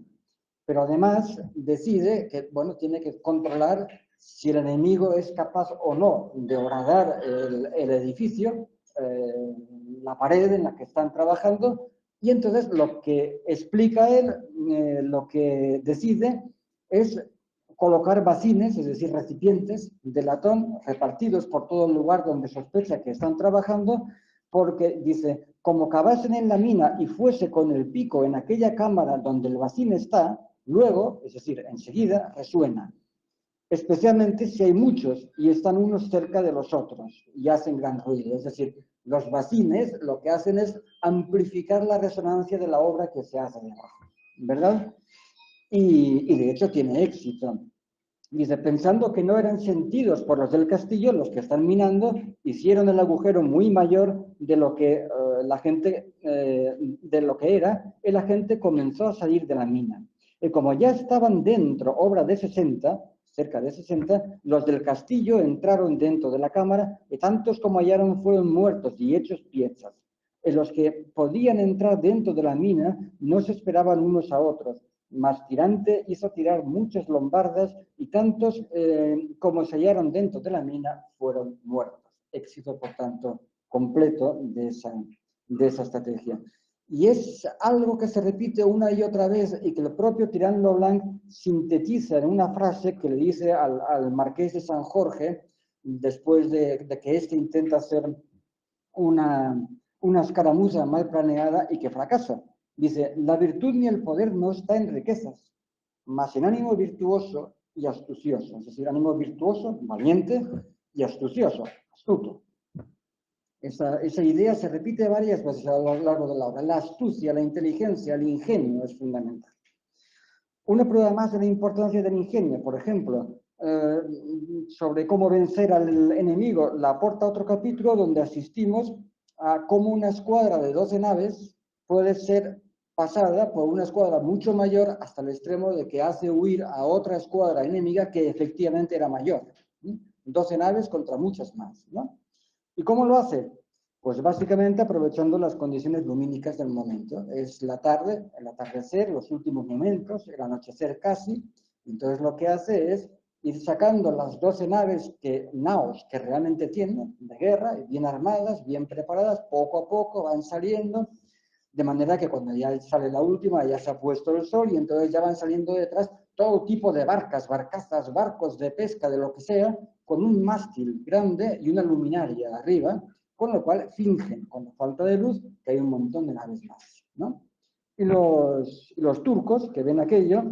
pero además decide que, bueno, tiene que controlar si el enemigo es capaz o no de horadar el edificio, la pared en la que están trabajando, y entonces lo que explica él, lo que decide es colocar bacines, es decir, recipientes de latón repartidos por todo el lugar donde sospecha que están trabajando, porque dice, como cavasen en la mina y fuese con el pico en aquella cámara donde el bacín está, Luego, es decir, enseguida, resuena, especialmente si hay muchos y están unos cerca de los otros y hacen gran ruido. Es decir, los bacines lo que hacen es amplificar la resonancia de la obra que se hace debajo, ¿verdad? Y de hecho tiene éxito. Dice, pensando que no eran sentidos por los del castillo, los que están minando, hicieron el agujero muy mayor de lo que la gente, de lo que era, y la gente comenzó a salir de la mina. Y como ya estaban dentro, obra de 60, cerca de 60, los del castillo entraron dentro de la cámara, y tantos como hallaron fueron muertos y hechos piezas. Y los que podían entrar dentro de la mina no se esperaban unos a otros, mas Tirante hizo tirar muchas lombardas y tantos como se hallaron dentro de la mina fueron muertos. Éxito, por tanto, completo de esa estrategia. Y es algo que se repite una y otra vez y que el propio Tirant Leblanc sintetiza en una frase que le dice al marqués de San Jorge, después de que éste intenta hacer una escaramuza mal planeada y que fracasa. Dice, la virtud ni el poder no está en riquezas, mas en ánimo virtuoso y astucioso. Es decir, ánimo virtuoso, valiente, y astucioso, astuto. Esa idea se repite varias veces a lo largo de la obra. La astucia, la inteligencia, el ingenio es fundamental. Una prueba más de la importancia del ingenio, por ejemplo, sobre cómo vencer al enemigo, la aporta otro capítulo donde asistimos a cómo una escuadra de 12 naves puede ser pasada por una escuadra mucho mayor hasta el extremo de que hace huir a otra escuadra enemiga que efectivamente era mayor. 12 naves contra muchas más, ¿no? ¿Y cómo lo hace? Pues básicamente aprovechando las condiciones lumínicas del momento. Es la tarde, el atardecer, los últimos momentos, el anochecer casi. Entonces lo que hace es ir sacando las 12 naves naos que realmente tienen de guerra, bien armadas, bien preparadas, poco a poco van saliendo, de manera que cuando ya sale la última ya se ha puesto el sol y entonces ya van saliendo detrás todo tipo de barcas, barcazas, barcos de pesca, de lo que sea, con un mástil grande y una luminaria arriba, con lo cual fingen, con la falta de luz, que hay un montón de naves más, ¿no? Y los turcos, que ven aquello,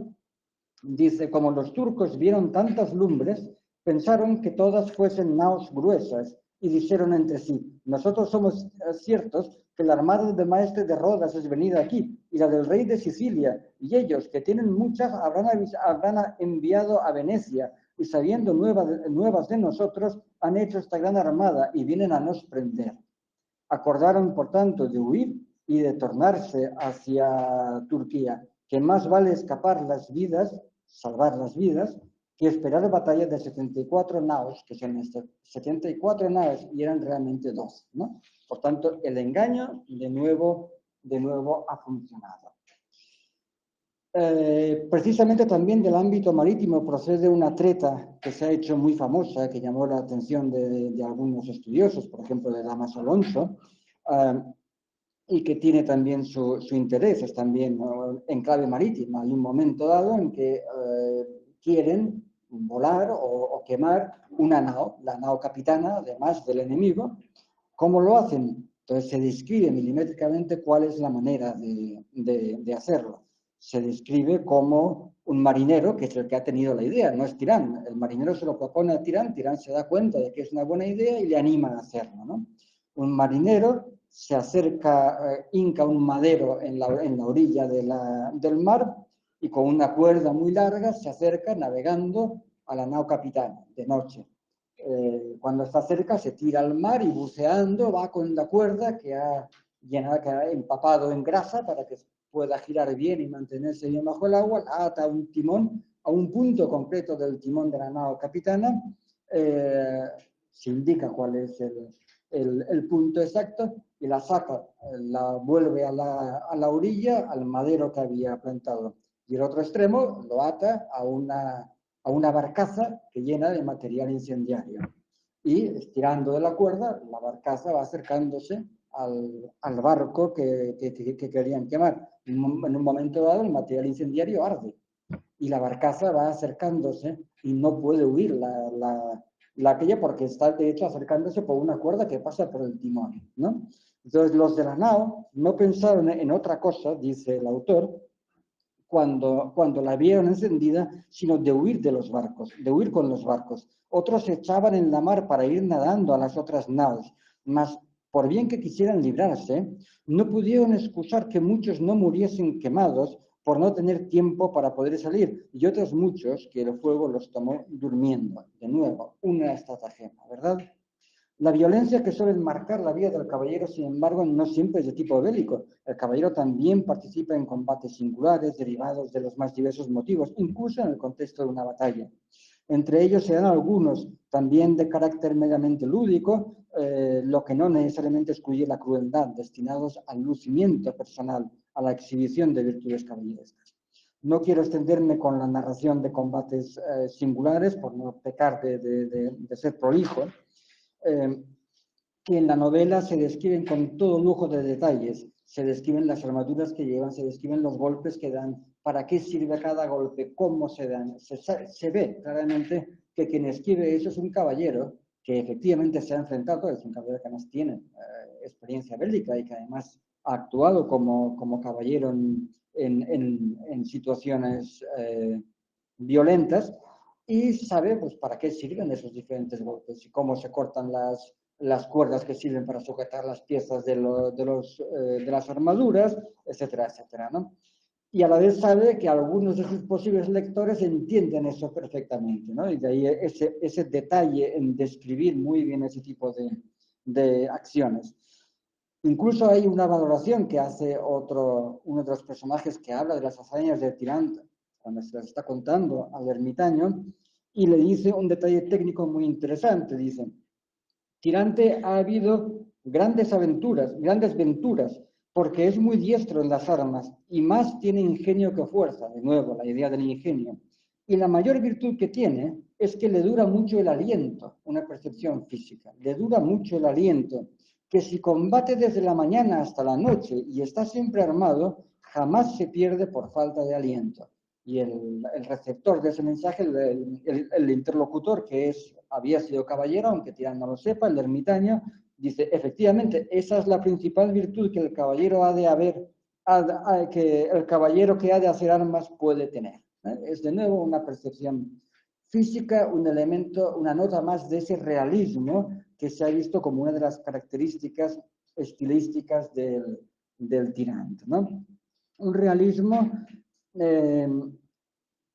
dice, como los turcos vieron tantas lumbres, pensaron que todas fuesen naos gruesas, y dijeron entre sí, nosotros somos ciertos que la armada de maestre de Rodas es venida aquí, y la del rey de Sicilia, y ellos, que tienen muchas, habrán enviado a Venecia, y sabiendo nuevas de nosotros, han hecho esta gran armada, y vienen a nos prender. Acordaron, por tanto, de huir y de tornarse hacia Turquía, que más vale escapar las vidas, salvar las vidas, que esperar batalla de 74 naos, que son 74 naves y eran realmente 12, ¿no? Por tanto, el engaño de nuevo ha funcionado. Precisamente también del ámbito marítimo procede una treta que se ha hecho muy famosa, que llamó la atención de algunos estudiosos, por ejemplo, de Damaso Alonso, y que tiene también su interés, es también en clave marítima. Hay un momento dado en que quieren volar o quemar una nao, la nao capitana, además del enemigo. ¿Cómo lo hacen? Entonces se describe milimétricamente cuál es la manera de hacerlo. Se describe como un marinero, que es el que ha tenido la idea, no es Tirán. El marinero se lo propone a Tirán, Tirán se da cuenta de que es una buena idea y le anima a hacerlo, ¿no? Un marinero se acerca, hinca un madero en la orilla del mar y con una cuerda muy larga se acerca navegando a la nao capitana de noche. Cuando está cerca se tira al mar y buceando va con la cuerda que ha empapado en grasa para que pueda girar bien y mantenerse bien bajo el agua, la ata a un timón, a un punto concreto del timón de la nao capitana, se indica cuál es el punto exacto y la saca, la vuelve a la orilla, al madero que había plantado. Y el otro extremo lo ata a una barcaza que llena de material incendiario. Y estirando de la cuerda, la barcaza va acercándose al barco que querían quemar. En un momento dado, el material incendiario arde y la barcaza va acercándose y no puede huir aquella porque está, de hecho, acercándose por una cuerda que pasa por el timón, ¿no? Entonces, los de la nao no pensaron en otra cosa, dice el autor, cuando la vieron encendida, sino de huir de los barcos, de huir con los barcos. Otros se echaban en la mar para ir nadando a las otras naves, mas por bien que quisieran librarse, no pudieron excusar que muchos no muriesen quemados por no tener tiempo para poder salir, y otros muchos que el fuego los tomó durmiendo. De nuevo, una estratagema, ¿verdad? La violencia que suele marcar la vida del caballero, sin embargo, no siempre es de tipo bélico. El caballero también participa en combates singulares derivados de los más diversos motivos, incluso en el contexto de una batalla. Entre ellos se dan algunos también de carácter meramente lúdico, lo que no necesariamente excluye la crueldad, destinados al lucimiento personal, a la exhibición de virtudes caballerescas. No quiero extenderme con la narración de combates singulares, por no pecar de ser prolijo, que en la novela se describen con todo lujo de detalles. Se describen las armaduras que llevan, se describen los golpes que dan, para qué sirve cada golpe, cómo se dan. Se ve claramente que quien escribe eso es un caballero que efectivamente se ha enfrentado, es un caballero que además tiene experiencia bélica y que además ha actuado como caballero en situaciones violentas, y sabe pues para qué sirven esos diferentes golpes y cómo se cortan las cuerdas que sirven para sujetar las piezas de las armaduras, etcétera, etcétera, ¿no? Y a la vez sabe que algunos de sus posibles lectores entienden eso perfectamente, ¿no? Y de ahí ese detalle en describir muy bien ese tipo de acciones. Incluso hay una valoración que hace uno de los personajes que habla de las hazañas de Tirante, cuando se las está contando al ermitaño, y le dice un detalle técnico muy interesante. Dice: Tirante ha habido grandes venturas, porque es muy diestro en las armas y más tiene ingenio que fuerza. De nuevo, la idea del ingenio. Y la mayor virtud que tiene es que le dura mucho el aliento, una percepción física. Le dura mucho el aliento, que si combate desde la mañana hasta la noche y está siempre armado, jamás se pierde por falta de aliento. Y el receptor de ese mensaje, el interlocutor, que había sido caballero, aunque Tirán no lo sepa, el ermitaño, dice: efectivamente, esa es la principal virtud que el caballero que ha de hacer armas puede tener. Es de nuevo una percepción física, un elemento, una nota más de ese realismo que se ha visto como una de las características estilísticas del tirante, ¿no? Un realismo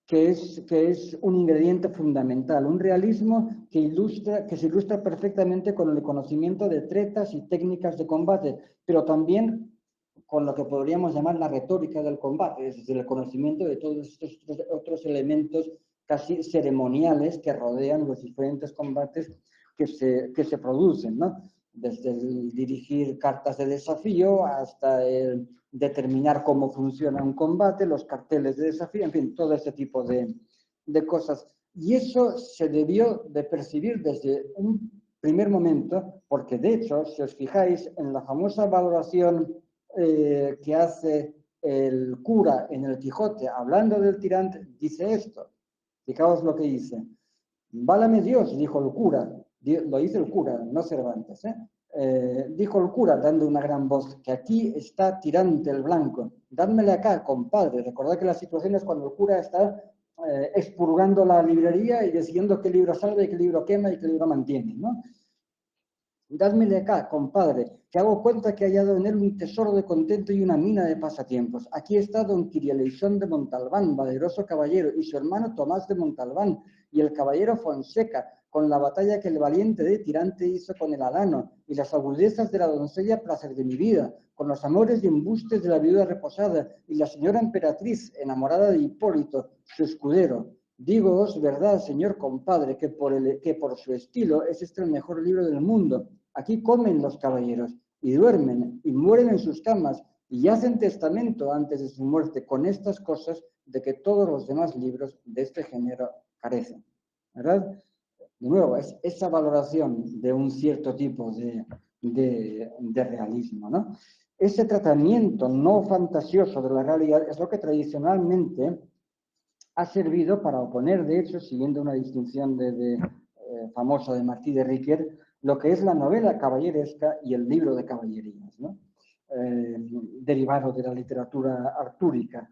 que es un ingrediente fundamental, un realismo que se ilustra perfectamente con el conocimiento de tretas y técnicas de combate, pero también con lo que podríamos llamar la retórica del combate, es decir, el conocimiento de todos estos otros elementos casi ceremoniales que rodean los diferentes combates que se producen, ¿no? Desde el dirigir cartas de desafío hasta el determinar cómo funciona un combate, los carteles de desafío, en fin, todo ese tipo de cosas. Y eso se debió de percibir desde un primer momento, porque de hecho, si os fijáis en la famosa valoración que hace el cura en el Quijote, hablando del tirante, dice esto. Fijaos lo que dice: válame Dios, dijo el cura, lo dice el cura, no Cervantes, dijo el cura dando una gran voz, que aquí está Tirante el Blanco, dádmele acá, compadre. Recordad que la situación es cuando el cura está expurgando la librería y decidiendo qué libro salva y qué libro quema y qué libro mantiene, ¿no? Dádmele acá, compadre, que hago cuenta que he hallado en él un tesoro de contento y una mina de pasatiempos. Aquí está don Quirieleisón de Montalbán, valeroso caballero, y su hermano Tomás de Montalbán, y el caballero Fonseca, con la batalla que el valiente de Tirante hizo con el alano, y las agudezas de la doncella placer de mi vida, con los amores y embustes de la viuda reposada, y la señora emperatriz, enamorada de Hipólito, su escudero. Dígoos verdad, señor compadre, que por su estilo es este el mejor libro del mundo. Aquí comen los caballeros, y duermen, y mueren en sus camas, y hacen testamento antes de su muerte con estas cosas de que todos los demás libros de este género carecen. ¿Verdad? De nuevo, es esa valoración de un cierto tipo de realismo, ¿no? Ese tratamiento no fantasioso de la realidad es lo que tradicionalmente ha servido para oponer, de hecho, siguiendo una distinción famosa de Martí de Riquer, lo que es la novela caballeresca y el libro de caballerías, ¿no? Derivado de la literatura artúrica,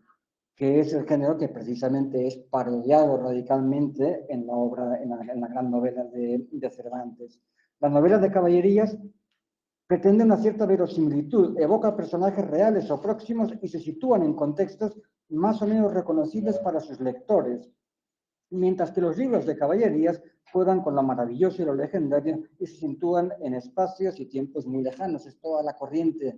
que es el género que precisamente es parodiado radicalmente en la obra, en la gran novela de Cervantes. Las novelas de caballerías pretenden una cierta verosimilitud, evoca personajes reales o próximos y se sitúan en contextos más o menos reconocibles para sus lectores, mientras que los libros de caballerías juegan con lo maravilloso y lo legendario y se sitúan en espacios y tiempos muy lejanos. Es toda la corriente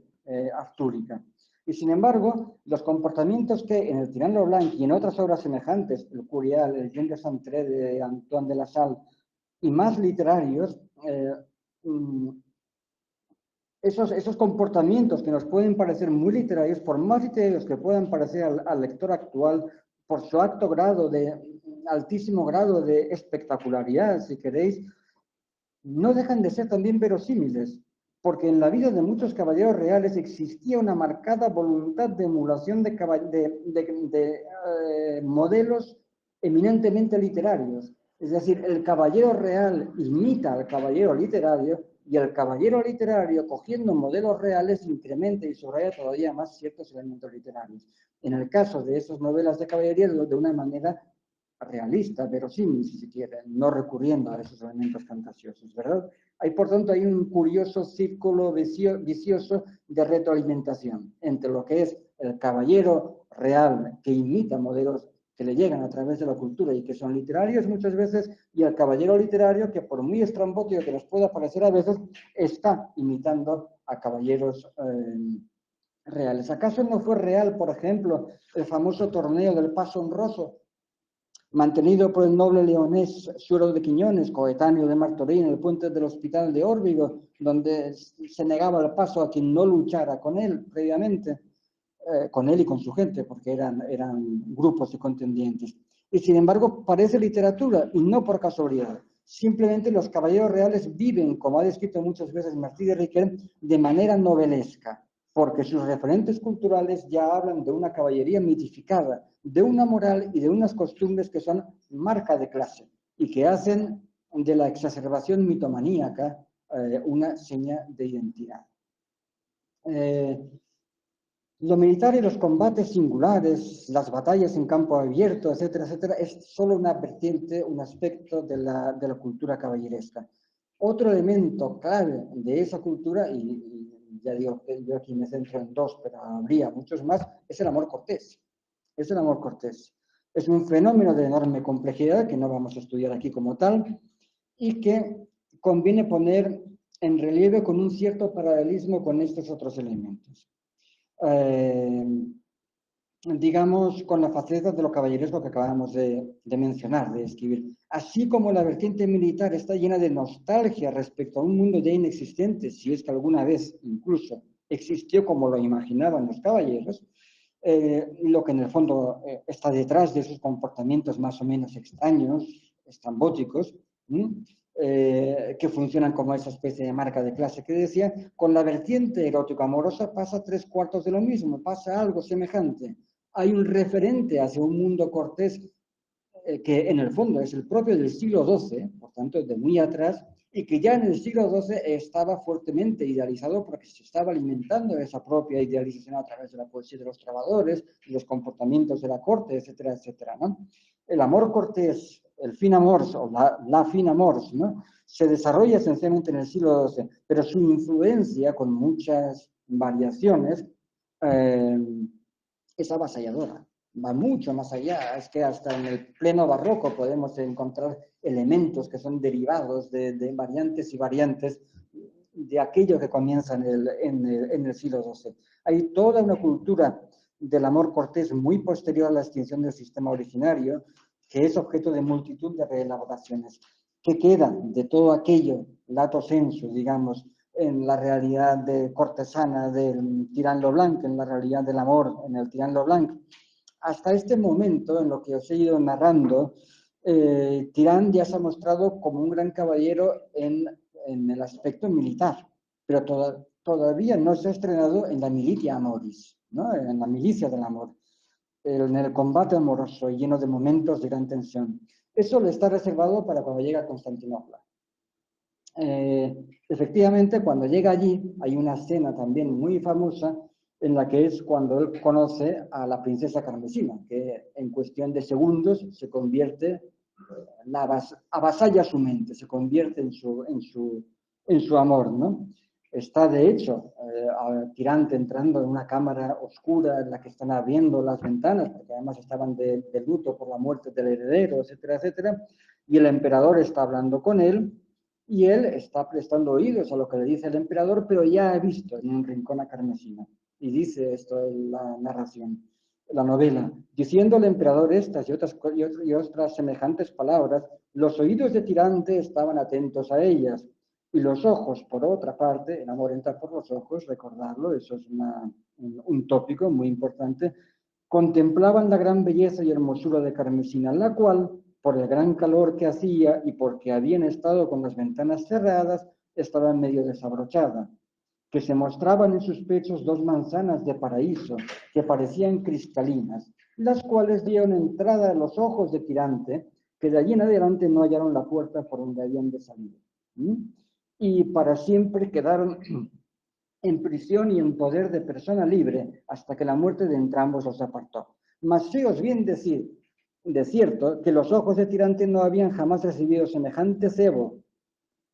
artúrica. Y sin embargo, los comportamientos que en el Tirant lo Blanc y en otras obras semejantes, el Curial, el Jean de Saintré de Antoine de la Salle, y más literarios, esos comportamientos que nos pueden parecer muy literarios, por más literarios que puedan parecer al lector actual, por su altísimo grado de espectacularidad, si queréis, no dejan de ser también verosímiles, porque en la vida de muchos caballeros reales existía una marcada voluntad de emulación de modelos eminentemente literarios. Es decir, el caballero real imita al caballero literario y el caballero literario, cogiendo modelos reales, incrementa y subraya todavía más ciertos elementos literarios. En el caso de esas novelas de caballería, de una manera realista, verosímil, si se quiere, no recurriendo a esos elementos fantasiosos, ¿verdad? Por tanto, hay un curioso círculo vicioso de retroalimentación entre lo que es el caballero real que imita modelos que le llegan a través de la cultura y que son literarios muchas veces, y el caballero literario que, por muy estrambótico que nos pueda parecer a veces, está imitando a caballeros reales. ¿Acaso no fue real, por ejemplo, el famoso torneo del Paso Honroso, mantenido por el noble leonés Suero de Quiñones, coetáneo de Martorell, en el puente del Hospital de Órbigo, donde se negaba el paso a quien no luchara con él previamente, con él y con su gente, porque eran grupos de contendientes? Y sin embargo, parece literatura, y no por casualidad. Simplemente los caballeros reales viven, como ha descrito muchas veces Martí de Riquer, de manera novelesca, porque sus referentes culturales ya hablan de una caballería mitificada, de una moral y de unas costumbres que son marca de clase y que hacen de la exacerbación mitomaníaca una seña de identidad. Lo militar y los combates singulares, las batallas en campo abierto, etcétera, etcétera, es solo una vertiente, un aspecto de la cultura caballeresca. Otro elemento clave de esa cultura, y ya digo que yo aquí me centro en dos, pero habría muchos más, es el amor cortés. Es el amor cortés. Es un fenómeno de enorme complejidad que no vamos a estudiar aquí como tal y que conviene poner en relieve con un cierto paralelismo con estos otros elementos. Digamos, con la faceta de lo caballeresco que acabamos de mencionar, de escribir. Así como la vertiente militar está llena de nostalgia respecto a un mundo ya inexistente, si es que alguna vez incluso existió como lo imaginaban los caballeros, lo que en el fondo está detrás de esos comportamientos más o menos extraños, estrambóticos, que funcionan como esa especie de marca de clase que decía, con la vertiente erótico-amorosa pasa 3/4 de lo mismo, pasa algo semejante. Hay un referente hacia un mundo cortés que en el fondo es el propio del siglo XII, por tanto de muy atrás, y que ya en el siglo XII estaba fuertemente idealizado porque se estaba alimentando de esa propia idealización a través de la poesía de los trovadores, y los comportamientos de la corte, etcétera, etcétera, ¿no? El amor cortés, el fin amors o la fin amors, ¿no?, se desarrolla esencialmente en el siglo XII, pero su influencia, con muchas variaciones, es avasalladora. Va mucho más allá, es que hasta en el pleno barroco podemos encontrar elementos que son derivados de variantes y variantes de aquello que comienza en el siglo XII. Hay toda una cultura del amor cortés muy posterior a la extinción del sistema originario, que es objeto de multitud de reelaboraciones. ¿Qué queda de todo aquello, lato sensu, digamos, en la realidad cortesana del Tirant lo Blanc, en la realidad del amor en el Tirant lo Blanc? Hasta este momento, en lo que os he ido narrando, Tirant ya se ha mostrado como un gran caballero en el aspecto militar, pero todavía no se ha estrenado en la militia amoris, ¿no?, en la milicia del amor, en el combate amoroso lleno de momentos de gran tensión. Eso le está reservado para cuando llega a Constantinopla. Efectivamente, cuando llega allí, hay una escena también muy famosa en la que es cuando él conoce a la princesa Carmesina, que en cuestión de segundos se convierte, avasalla su mente, se convierte en su amor, ¿no? Está, de hecho, Tirante entrando en una cámara oscura en la que están abriendo las ventanas, porque además estaban de luto por la muerte del heredero, etcétera, etcétera, y el emperador está hablando con él, y él está prestando oídos a lo que le dice el emperador, pero ya ha visto en un rincón a Carmesina. Y dice esto en la narración, la novela, diciendo el emperador estas y otras semejantes palabras, los oídos de Tirante estaban atentos a ellas, y los ojos, por otra parte, el amor entra por los ojos, recordarlo, eso es un tópico muy importante, contemplaban la gran belleza y hermosura de Carmesina, la cual, por el gran calor que hacía y porque habían estado con las ventanas cerradas, estaba medio desabrochada, que se mostraban en sus pechos dos manzanas de paraíso que parecían cristalinas, las cuales dieron entrada a los ojos de Tirante, que de allí en adelante no hallaron la puerta por donde habían de salir. Y para siempre quedaron en prisión y en poder de persona libre, hasta que la muerte de entrambos los apartó. Mas sé os bien decir, de cierto, que los ojos de Tirante no habían jamás recibido semejante cebo,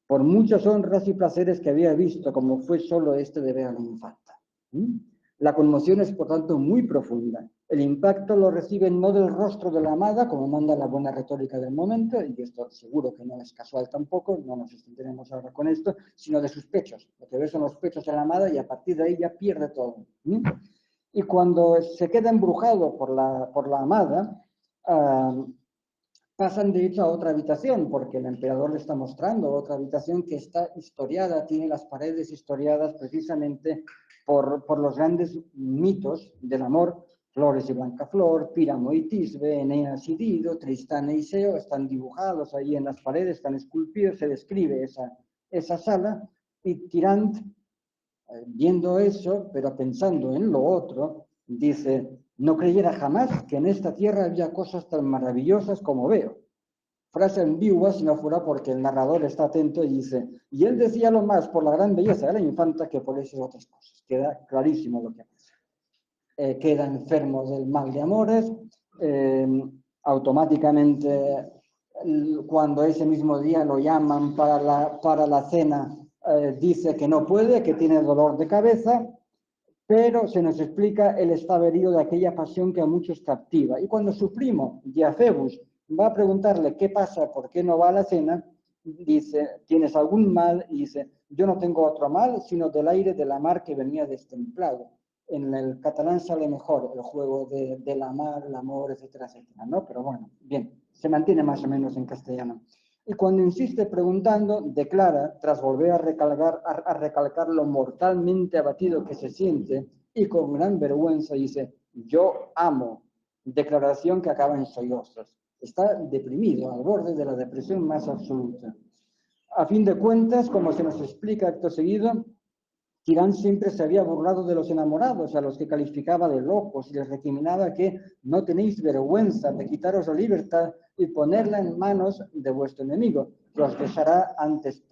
por muchas honras y placeres que había visto, como fue solo este de ver a la infanta. La conmoción es, por tanto, muy profunda. El impacto lo recibe no del rostro de la amada, como manda la buena retórica del momento, y esto seguro que no es casual tampoco, no nos extenderemos ahora con esto, sino de sus pechos. Lo que ve son los pechos de la amada y a partir de ahí ya pierde todo. Y cuando se queda embrujado por la amada, pasan de hecho a otra habitación, porque el emperador le está mostrando otra habitación que está historiada, tiene las paredes historiadas precisamente por los grandes mitos del amor, Flores y Blancaflor, Píramo y Tisbe, Eneas y Dido, Tristán e Iseo, están dibujados ahí en las paredes, están esculpidos, se describe esa sala, y Tirant, viendo eso, pero pensando en lo otro, dice, no creyera jamás que en esta tierra había cosas tan maravillosas como veo. Frase ambigua si no fuera porque el narrador está atento y dice, y él decía lo más por la gran belleza de la infanta que por esas otras cosas. Queda clarísimo lo que pasa. Queda enfermo del mal de amores, automáticamente cuando ese mismo día lo llaman para la cena, dice que no puede, que tiene dolor de cabeza, pero se nos explica el estado herido de aquella pasión que a muchos captiva. Y cuando su primo, Diafebus, va a preguntarle qué pasa, por qué no va a la cena, dice, ¿tienes algún mal? Y dice, yo no tengo otro mal, sino del aire de la mar que venía destemplado. En el catalán sale mejor el juego de la mar, el amor, etcétera, etcétera, ¿no? Pero bueno, bien, se mantiene más o menos en castellano. Y cuando insiste preguntando, declara, tras volver a recalcar lo mortalmente abatido que se siente, y con gran vergüenza dice, yo amo, declaración que acaba en sollozos. Está deprimido, al borde de la depresión más absoluta. A fin de cuentas, como se nos explica acto seguido, Tirán siempre se había burlado de los enamorados, a los que calificaba de locos, y les recriminaba que no tenéis vergüenza de quitaros la libertad y ponerla en manos de vuestro enemigo, que os dejará antes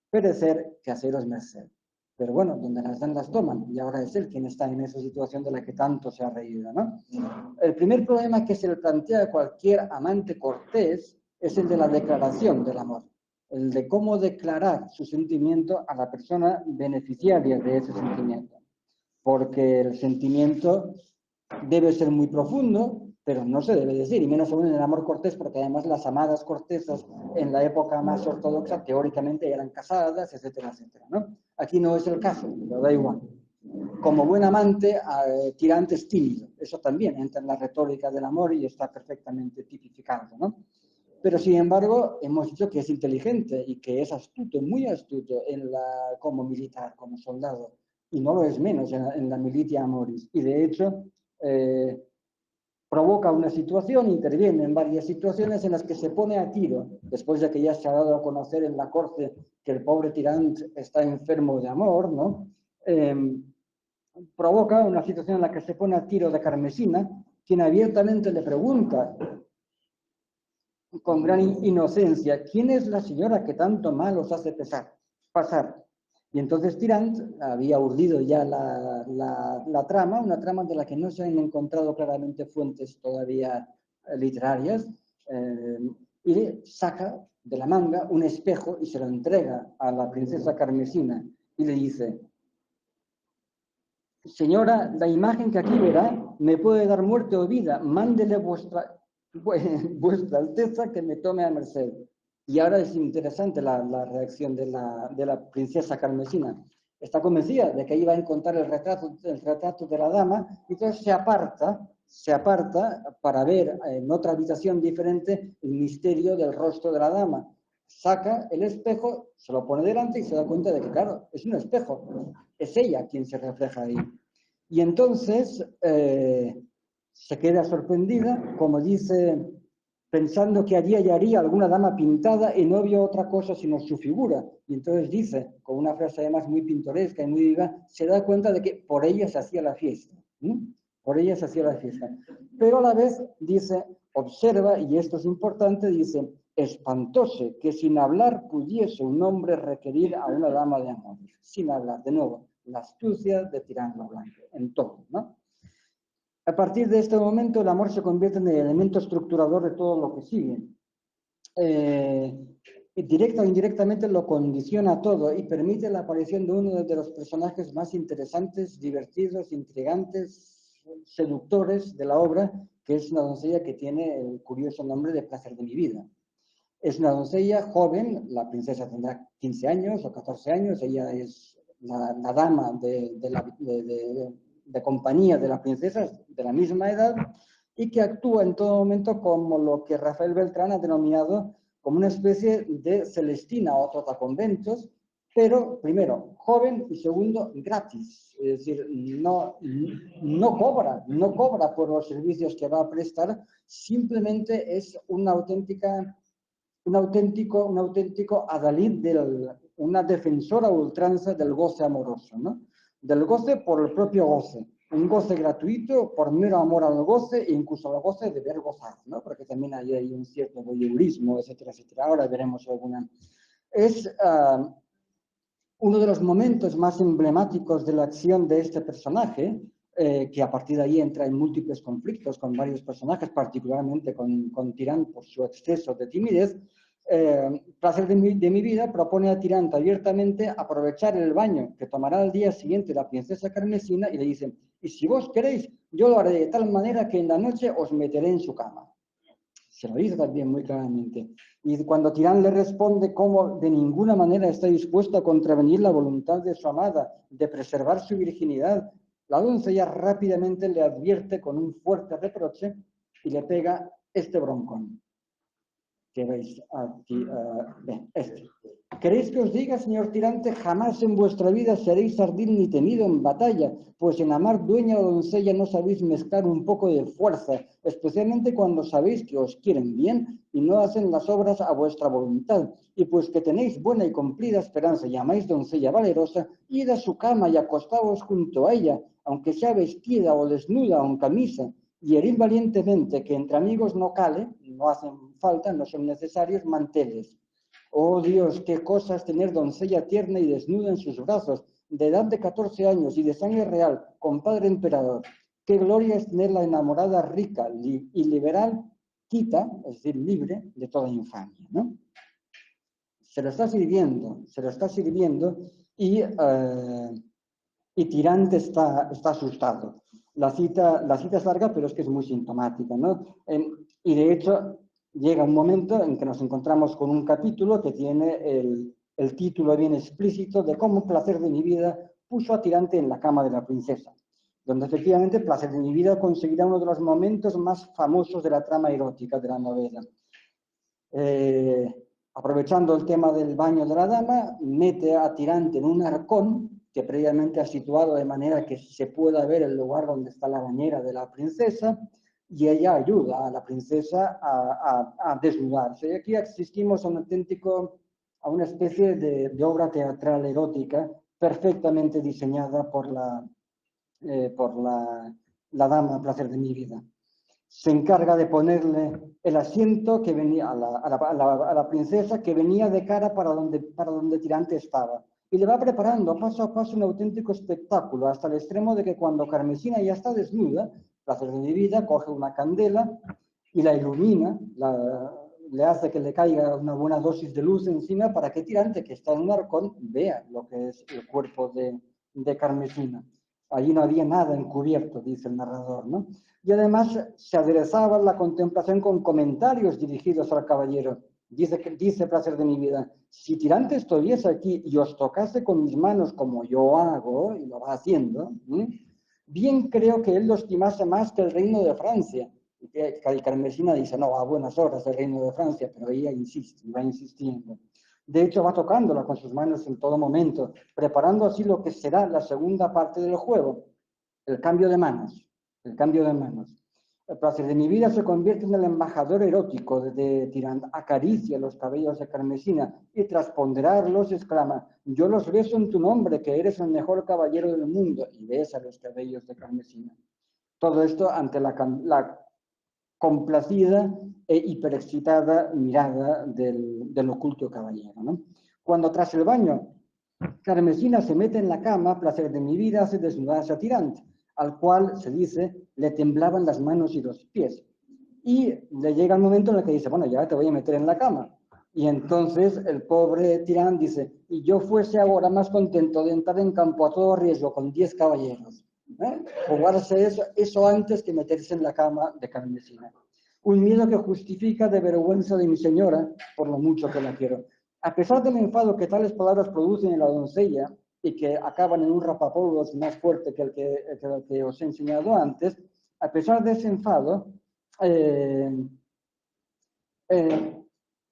perecer que haceros merced. Pero bueno, donde las dan las toman, y ahora es él quien está en esa situación de la que tanto se ha reído, ¿no? El primer problema que se le plantea a cualquier amante cortés es el de la declaración del amor, el de cómo declarar su sentimiento a la persona beneficiaria de ese sentimiento. Porque el sentimiento debe ser muy profundo, pero no se debe decir, y menos aún en el amor cortés, porque además las amadas cortesas en la época más ortodoxa teóricamente eran casadas, etcétera, etcétera, ¿no? Aquí no es el caso, pero da igual. Como buen amante, Tirante es tímido, eso también entra en la retórica del amor y está perfectamente tipificado, ¿no? Pero sin embargo, hemos dicho que es inteligente y que es astuto, muy astuto como militar, como soldado, y no lo es menos en la militia amoris. Y de hecho, provoca una situación, interviene en varias situaciones en las que se pone a tiro, después de que ya se ha dado a conocer en la corte que el pobre Tirante está enfermo de amor, ¿no? Provoca una situación en la que se pone a tiro de Carmesina, quien abiertamente le pregunta con gran inocencia, ¿quién es la señora que tanto mal os hace pasar? Y entonces Tirant había urdido ya la trama, una trama de la que no se han encontrado claramente fuentes todavía literarias, y saca de la manga un espejo y se lo entrega a la princesa Carmesina y le dice: señora, la imagen que aquí verá me puede dar muerte o vida, mándele vuestra Alteza que me tome a merced. Y ahora es interesante la reacción de la princesa Carmesina. Está convencida de que iba a encontrar el retrato de la dama, y entonces se aparta para ver en otra habitación diferente el misterio del rostro de la dama. Saca el espejo, se lo pone delante y se da cuenta de que, claro, es un espejo, es ella quien se refleja ahí. Y entonces se queda sorprendida, como dice, pensando que allí hallaría alguna dama pintada y no vio otra cosa sino su figura. Y entonces dice, con una frase además muy pintoresca y muy viva, se da cuenta de que por ella se hacía la fiesta. Por ella se hacía la fiesta. Pero a la vez dice, observa, y esto es importante, dice: espantóse que sin hablar pudiese un hombre requerir a una dama de amor. Sin hablar, de nuevo, la astucia de Tirant lo Blanco, en todo, ¿no? A partir de este momento, el amor se convierte en el elemento estructurador de todo lo que sigue. Directa o indirectamente lo condiciona todo y permite la aparición de uno de los personajes más interesantes, divertidos, intrigantes, seductores de la obra, que es una doncella que tiene el curioso nombre de Placer de mi vida. Es una doncella joven, la princesa tendrá 15 años o 14 años, ella es la dama de compañía de la princesa, de la misma edad, y que actúa en todo momento como lo que Rafael Beltrán ha denominado como una especie de Celestina o trotaconventos, pero primero, joven, y segundo, gratis. Es decir, no cobra por los servicios que va a prestar, simplemente es un auténtico adalid, una defensora a ultranza del goce amoroso, ¿no? Del goce por el propio goce, un goce gratuito por mero amor al goce e incluso al goce de ver gozar, ¿no? Porque también hay un cierto voyeurismo, etcétera, etcétera. Ahora veremos alguna. Es uno de los momentos más emblemáticos de la acción de este personaje, que a partir de ahí entra en múltiples conflictos con varios personajes, particularmente con Tirant por su exceso de timidez. Placer de mi vida propone a Tirant abiertamente aprovechar el baño que tomará al día siguiente la princesa Carmesina y le dice: y si vos queréis, yo lo haré de tal manera que en la noche os meteré en su cama. Se lo dice también muy claramente. Y cuando Tirant le responde cómo de ninguna manera está dispuesto a contravenir la voluntad de su amada, de preservar su virginidad, la doncella rápidamente le advierte con un fuerte reproche y le pega este broncón que veis aquí. ¿Queréis que os diga, señor Tirante? Jamás en vuestra vida seréis ardil ni temido en batalla, pues en amar dueña o doncella no sabéis mezclar un poco de fuerza, especialmente cuando sabéis que os quieren bien y no hacen las obras a vuestra voluntad. Y pues que tenéis buena y cumplida esperanza, llamáis doncella valerosa, id a su cama y acostaos junto a ella, aunque sea vestida o desnuda o en camisa, y herid valientemente, que entre amigos no cale, no hacen falta, no son necesarios manteles. Oh Dios, qué cosa es tener doncella tierna y desnuda en sus brazos, de edad de 14 años y de sangre real, compadre emperador. Qué gloria es tener la enamorada rica y liberal, quita, es decir, libre de toda infamia, ¿no? Se lo está sirviendo y Tirante está asustado. La cita es larga, pero es que es muy sintomática, ¿no? Y de hecho, llega un momento en que nos encontramos con un capítulo que tiene el título bien explícito de cómo Placer de mi vida puso a Tirante en la cama de la princesa, donde efectivamente Placer de mi vida conseguirá uno de los momentos más famosos de la trama erótica de la novela. Aprovechando el tema del baño de la dama, mete a Tirante en un arcón que previamente ha situado de manera que se pueda ver el lugar donde está la bañera de la princesa, y ella ayuda a la princesa a desnudarse. Y aquí asistimos a una especie de obra teatral erótica perfectamente diseñada por la dama Placer de mi vida. Se encarga de ponerle el asiento que venía a la princesa, que venía de cara para donde Tirante estaba. y le va preparando paso a paso un auténtico espectáculo, hasta el extremo de que cuando Carmesina ya está desnuda, Placer de mi vida coge una candela y la ilumina, le hace que le caiga una buena dosis de luz encima para que Tirante, que está en un arcón, vea lo que es el cuerpo de Carmesina. Allí no había nada encubierto, dice el narrador, ¿no? Y además se aderezaba la contemplación con comentarios dirigidos al caballero. Dice Placer de mi vida, si Tirante estuviese aquí y os tocase con mis manos como yo hago, y lo va haciendo, bien creo que él lo estimase más que el reino de Francia. Y Carmesina dice, no, a buenas horas el reino de Francia, pero ella insiste, va insistiendo. De hecho, va tocándola con sus manos en todo momento, preparando así lo que será la segunda parte del juego, el cambio de manos. El cambio de manos. El Placer de mi vida se convierte en el embajador erótico de Tirant, acaricia los cabellos de Carmesina y tras ponderarlos exclama, yo los beso en tu nombre, que eres el mejor caballero del mundo, y besa los cabellos de Carmesina. Todo esto ante la complacida e hiperexcitada mirada del oculto caballero, ¿no? Cuando tras el baño Carmesina se mete en la cama, Placer de mi vida hace desnudarse a Tirant, al cual, se dice, le temblaban las manos y los pies. Y le llega el momento en el que dice, bueno, ya te voy a meter en la cama. Y entonces el pobre Tirant dice, y yo fuese ahora más contento de entrar en campo a todo riesgo con 10 caballeros. Jugarse eso antes que meterse en la cama de Carmesina. Un miedo que justifica de vergüenza de mi señora por lo mucho que la quiero. A pesar del enfado que tales palabras producen en la doncella y que acaban en un rapapolvos más fuerte que el que os he enseñado antes, a pesar de ese enfado,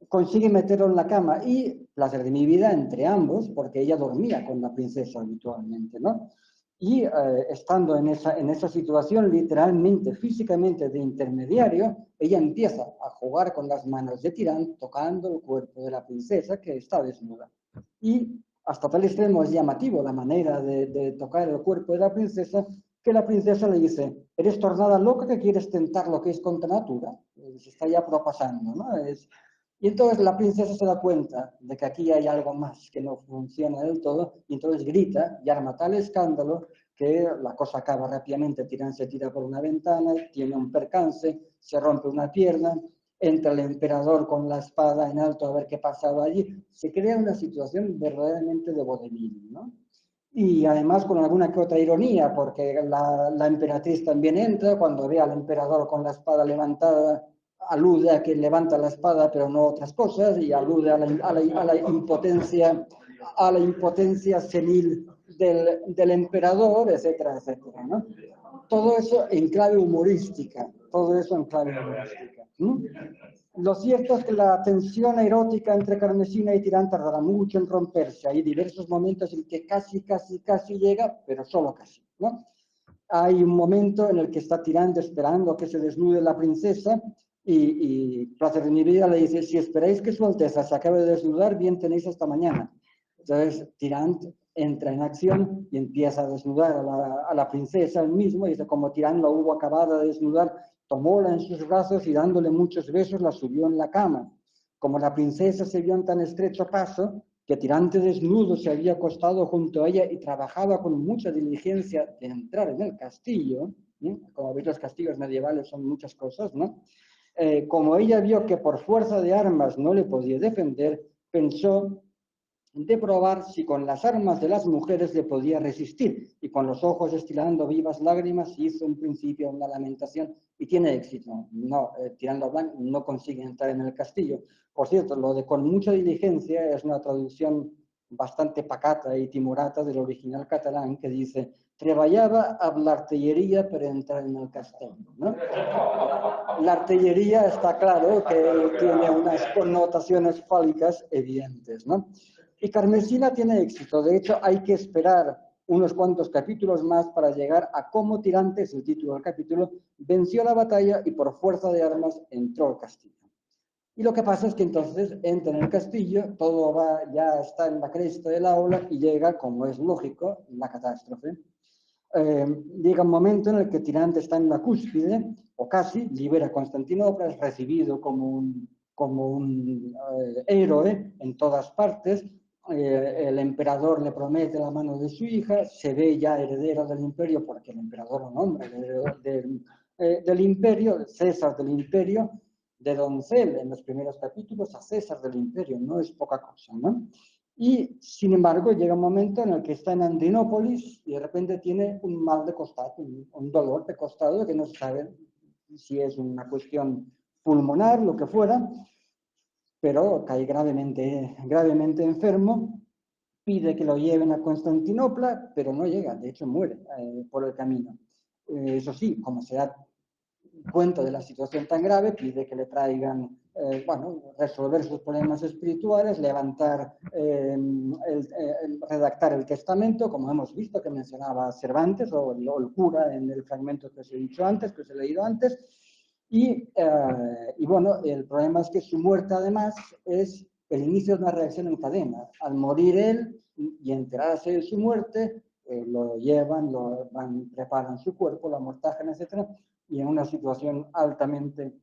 consigue meterlo en la cama y Placer de mi vida entre ambos, porque ella dormía con la princesa habitualmente, ¿no? Y estando en esa situación, literalmente, físicamente de intermediario, ella empieza a jugar con las manos de Tirant, tocando el cuerpo de la princesa que está desnuda. Y hasta tal extremo es llamativo la manera de tocar el cuerpo de la princesa, que la princesa le dice, eres tornada loca que quieres tentar lo que es contra natura. Se está ya propasando, ¿no? Y entonces la princesa se da cuenta de que aquí hay algo más que no funciona del todo, y entonces grita y arma tal escándalo que la cosa acaba rápidamente. Tirant se tira por una ventana, tiene un percance, se rompe una pierna, entra el emperador con la espada en alto a ver qué pasaba allí. Se crea una situación verdaderamente de vodevil, ¿no? Y además con alguna que otra ironía, porque la emperatriz también entra, cuando ve al emperador con la espada levantada, alude a que levanta la espada, pero no otras cosas, y alude a la impotencia senil del emperador, etcétera, etcétera, ¿no? Todo eso en clave humorística, todo eso en clave humorística. Lo cierto es que la tensión erótica entre Carmesina y Tirant tardará mucho en romperse. Hay diversos momentos en que casi llega, pero solo casi, ¿no? Hay un momento en el que está Tirant esperando que se desnude la princesa y Placer de mi vida le dice, si esperáis que su Alteza se acabe de desnudar, bien tenéis hasta mañana. Entonces Tirant entra en acción y empieza a desnudar a la princesa él mismo, y dice, como Tirant la hubo acabado de desnudar, tomóla en sus brazos y dándole muchos besos la subió en la cama. Como la princesa se vio en tan estrecho paso, que Tirante desnudo se había acostado junto a ella y trabajaba con mucha diligencia de entrar en el castillo, ¿sí? Como veis, los castillos medievales son muchas cosas, ¿no? Como ella vio que por fuerza de armas no le podía defender, pensó de probar si con las armas de las mujeres le podía resistir, y con los ojos estilando vivas lágrimas hizo en principio una lamentación y tiene éxito. No, Tirant lo Blanc no consigue entrar en el castillo. Por cierto, lo de con mucha diligencia es una traducción bastante pacata y timorata del original catalán, que dice treballaba a l'artillería para entrar en el castillo, ¿no? La artillería está claro que tiene unas connotaciones fálicas evidentes, ¿no? Y Carmesina tiene éxito. De hecho, hay que esperar unos cuantos capítulos más para llegar a cómo Tirante, es el título del capítulo, venció la batalla y por fuerza de armas entró al castillo. Y lo que pasa es que entonces entra en el castillo, todo ya está en la cresta de la ola y llega, como es lógico, la catástrofe. Llega un momento en el que Tirante está en la cúspide, o casi, libera Constantinopla, es recibido como un héroe en todas partes, el emperador le promete la mano de su hija, se ve ya heredero del imperio porque el emperador lo nombra heredero del imperio, César del imperio, de doncel en los primeros capítulos a César del imperio, no es poca cosa, ¿no? Y, sin embargo, llega un momento en el que está en Andrinópolis y de repente tiene un mal de costado, un dolor de costado que no se sabe si es una cuestión pulmonar, lo que fuera, pero cae gravemente enfermo, pide que lo lleven a Constantinopla, pero no llega, de hecho muere por el camino. Eso sí, como se da cuenta de la situación tan grave, pide que le traigan, resolver sus problemas espirituales, levantar, redactar el testamento, como hemos visto que mencionaba Cervantes, o el cura en el fragmento que os he dicho antes, que os he leído antes. Y bueno, el problema es que su muerte además es el inicio de una reacción en cadena. Al morir él y enterarse de su muerte, lo llevan, preparan su cuerpo, lo amortajan, etc. Y en una situación altamente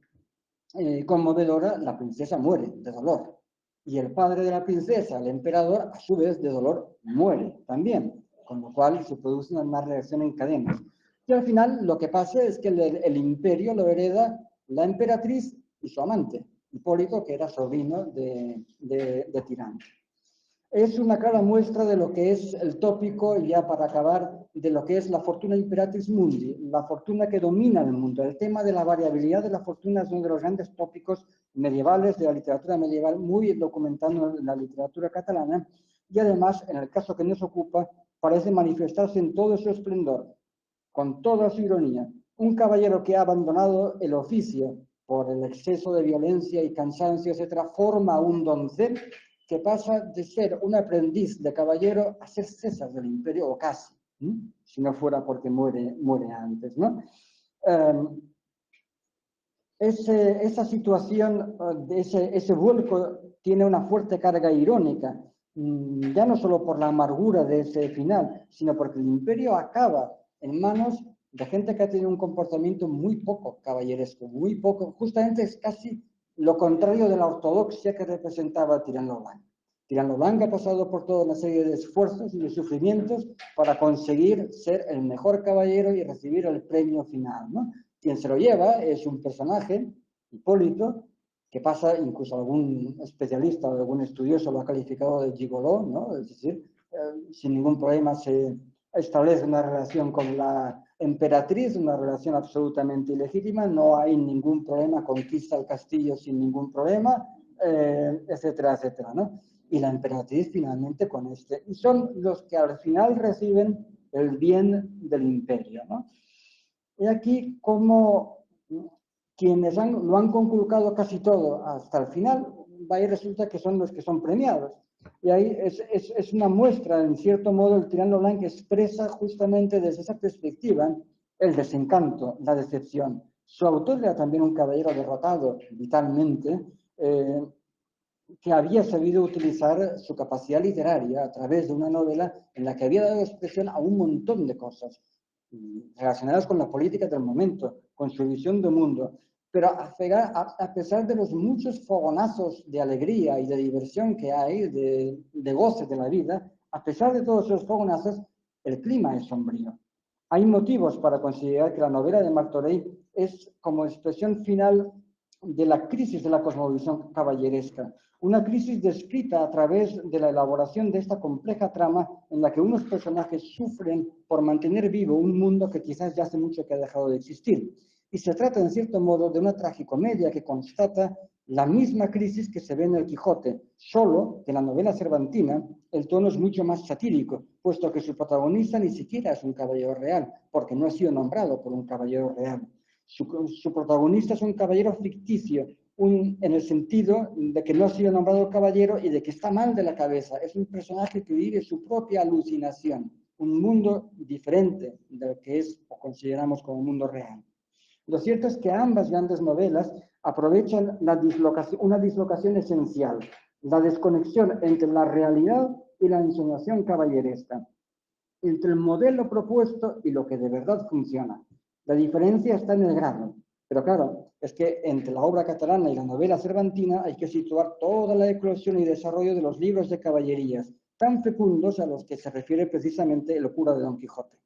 conmovedora, la princesa muere de dolor. Y el padre de la princesa, el emperador, a su vez de dolor, muere también. Con lo cual se produce una reacción en cadena. Y al final lo que pasa es que el imperio lo hereda la emperatriz y su amante, Hipólito, que era sobrino de Tirano. Es una clara muestra de lo que es el tópico, ya para acabar, de lo que es la fortuna imperatriz mundi, la fortuna que domina el mundo. El tema de la variabilidad de la fortuna es uno de los grandes tópicos medievales de la literatura medieval, muy documentado en la literatura catalana, y además, en el caso que nos ocupa, parece manifestarse en todo su esplendor, con toda su ironía. Un caballero que ha abandonado el oficio por el exceso de violencia y cansancio, etc., forma un doncel que pasa de ser un aprendiz de caballero a ser César del imperio, o casi, si no fuera porque muere antes, ¿no? Esa situación, ese vuelco tiene una fuerte carga irónica, ya no solo por la amargura de ese final, sino porque el imperio acaba en manos de gente que ha tenido un comportamiento muy poco caballeresco, muy poco, justamente es casi lo contrario de la ortodoxia que representaba Tirano Blanc. Tirano Blanc ha pasado por toda una serie de esfuerzos y de sufrimientos para conseguir ser el mejor caballero y recibir el premio final, ¿no? Quien se lo lleva es un personaje, Hipólito, que pasa, incluso algún especialista o algún estudioso lo ha calificado de gigoló, ¿no? Es decir, sin ningún problema se establece una relación con la emperatriz, una relación absolutamente ilegítima, no hay ningún problema, conquista el castillo sin ningún problema, etcétera, etcétera, ¿no? Y la emperatriz finalmente con este, y son los que al final reciben el bien del imperio, ¿no? Y aquí como quienes lo han conculcado casi todo hasta el final, va y resulta que son los que son premiados. Y ahí es una muestra, en cierto modo, el Tirano Blanc expresa justamente desde esa perspectiva el desencanto, la decepción. Su autor era también un caballero derrotado vitalmente, que había sabido utilizar su capacidad literaria a través de una novela en la que había dado expresión a un montón de cosas relacionadas con la política del momento, con su visión del mundo. Pero a pesar de los muchos fogonazos de alegría y de diversión que hay, de goce de la vida, a pesar de todos esos fogonazos, el clima es sombrío. Hay motivos para considerar que la novela de Martorell es como expresión final de la crisis de la cosmovisión caballeresca, una crisis descrita a través de la elaboración de esta compleja trama en la que unos personajes sufren por mantener vivo un mundo que quizás ya hace mucho que ha dejado de existir. Y se trata, en cierto modo, de una tragicomedia que constata la misma crisis que se ve en el Quijote, solo que en la novela cervantina el tono es mucho más satírico, puesto que su protagonista ni siquiera es un caballero real, porque no ha sido nombrado por un caballero real. Su protagonista es un caballero ficticio, en el sentido de que no ha sido nombrado caballero y de que está mal de la cabeza. Es un personaje que vive su propia alucinación, un mundo diferente del que es o consideramos como mundo real. Lo cierto es que ambas grandes novelas aprovechan una dislocación esencial, la desconexión entre la realidad y la ensoñación caballeresca, entre el modelo propuesto y lo que de verdad funciona. La diferencia está en el grado, pero claro, es que entre la obra catalana y la novela cervantina hay que situar toda la eclosión y desarrollo de los libros de caballerías, tan fecundos a los que se refiere precisamente el cura de Don Quijote.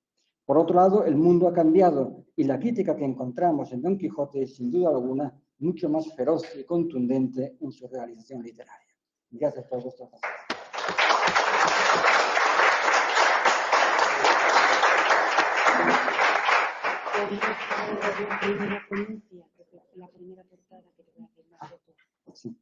Por otro lado, el mundo ha cambiado y la crítica que encontramos en Don Quijote es, sin duda alguna, mucho más feroz y contundente en su realización literaria. Gracias por vuestra atención.
La primera ponencia, la primera portada que te voy a hacer una foto.
Sí.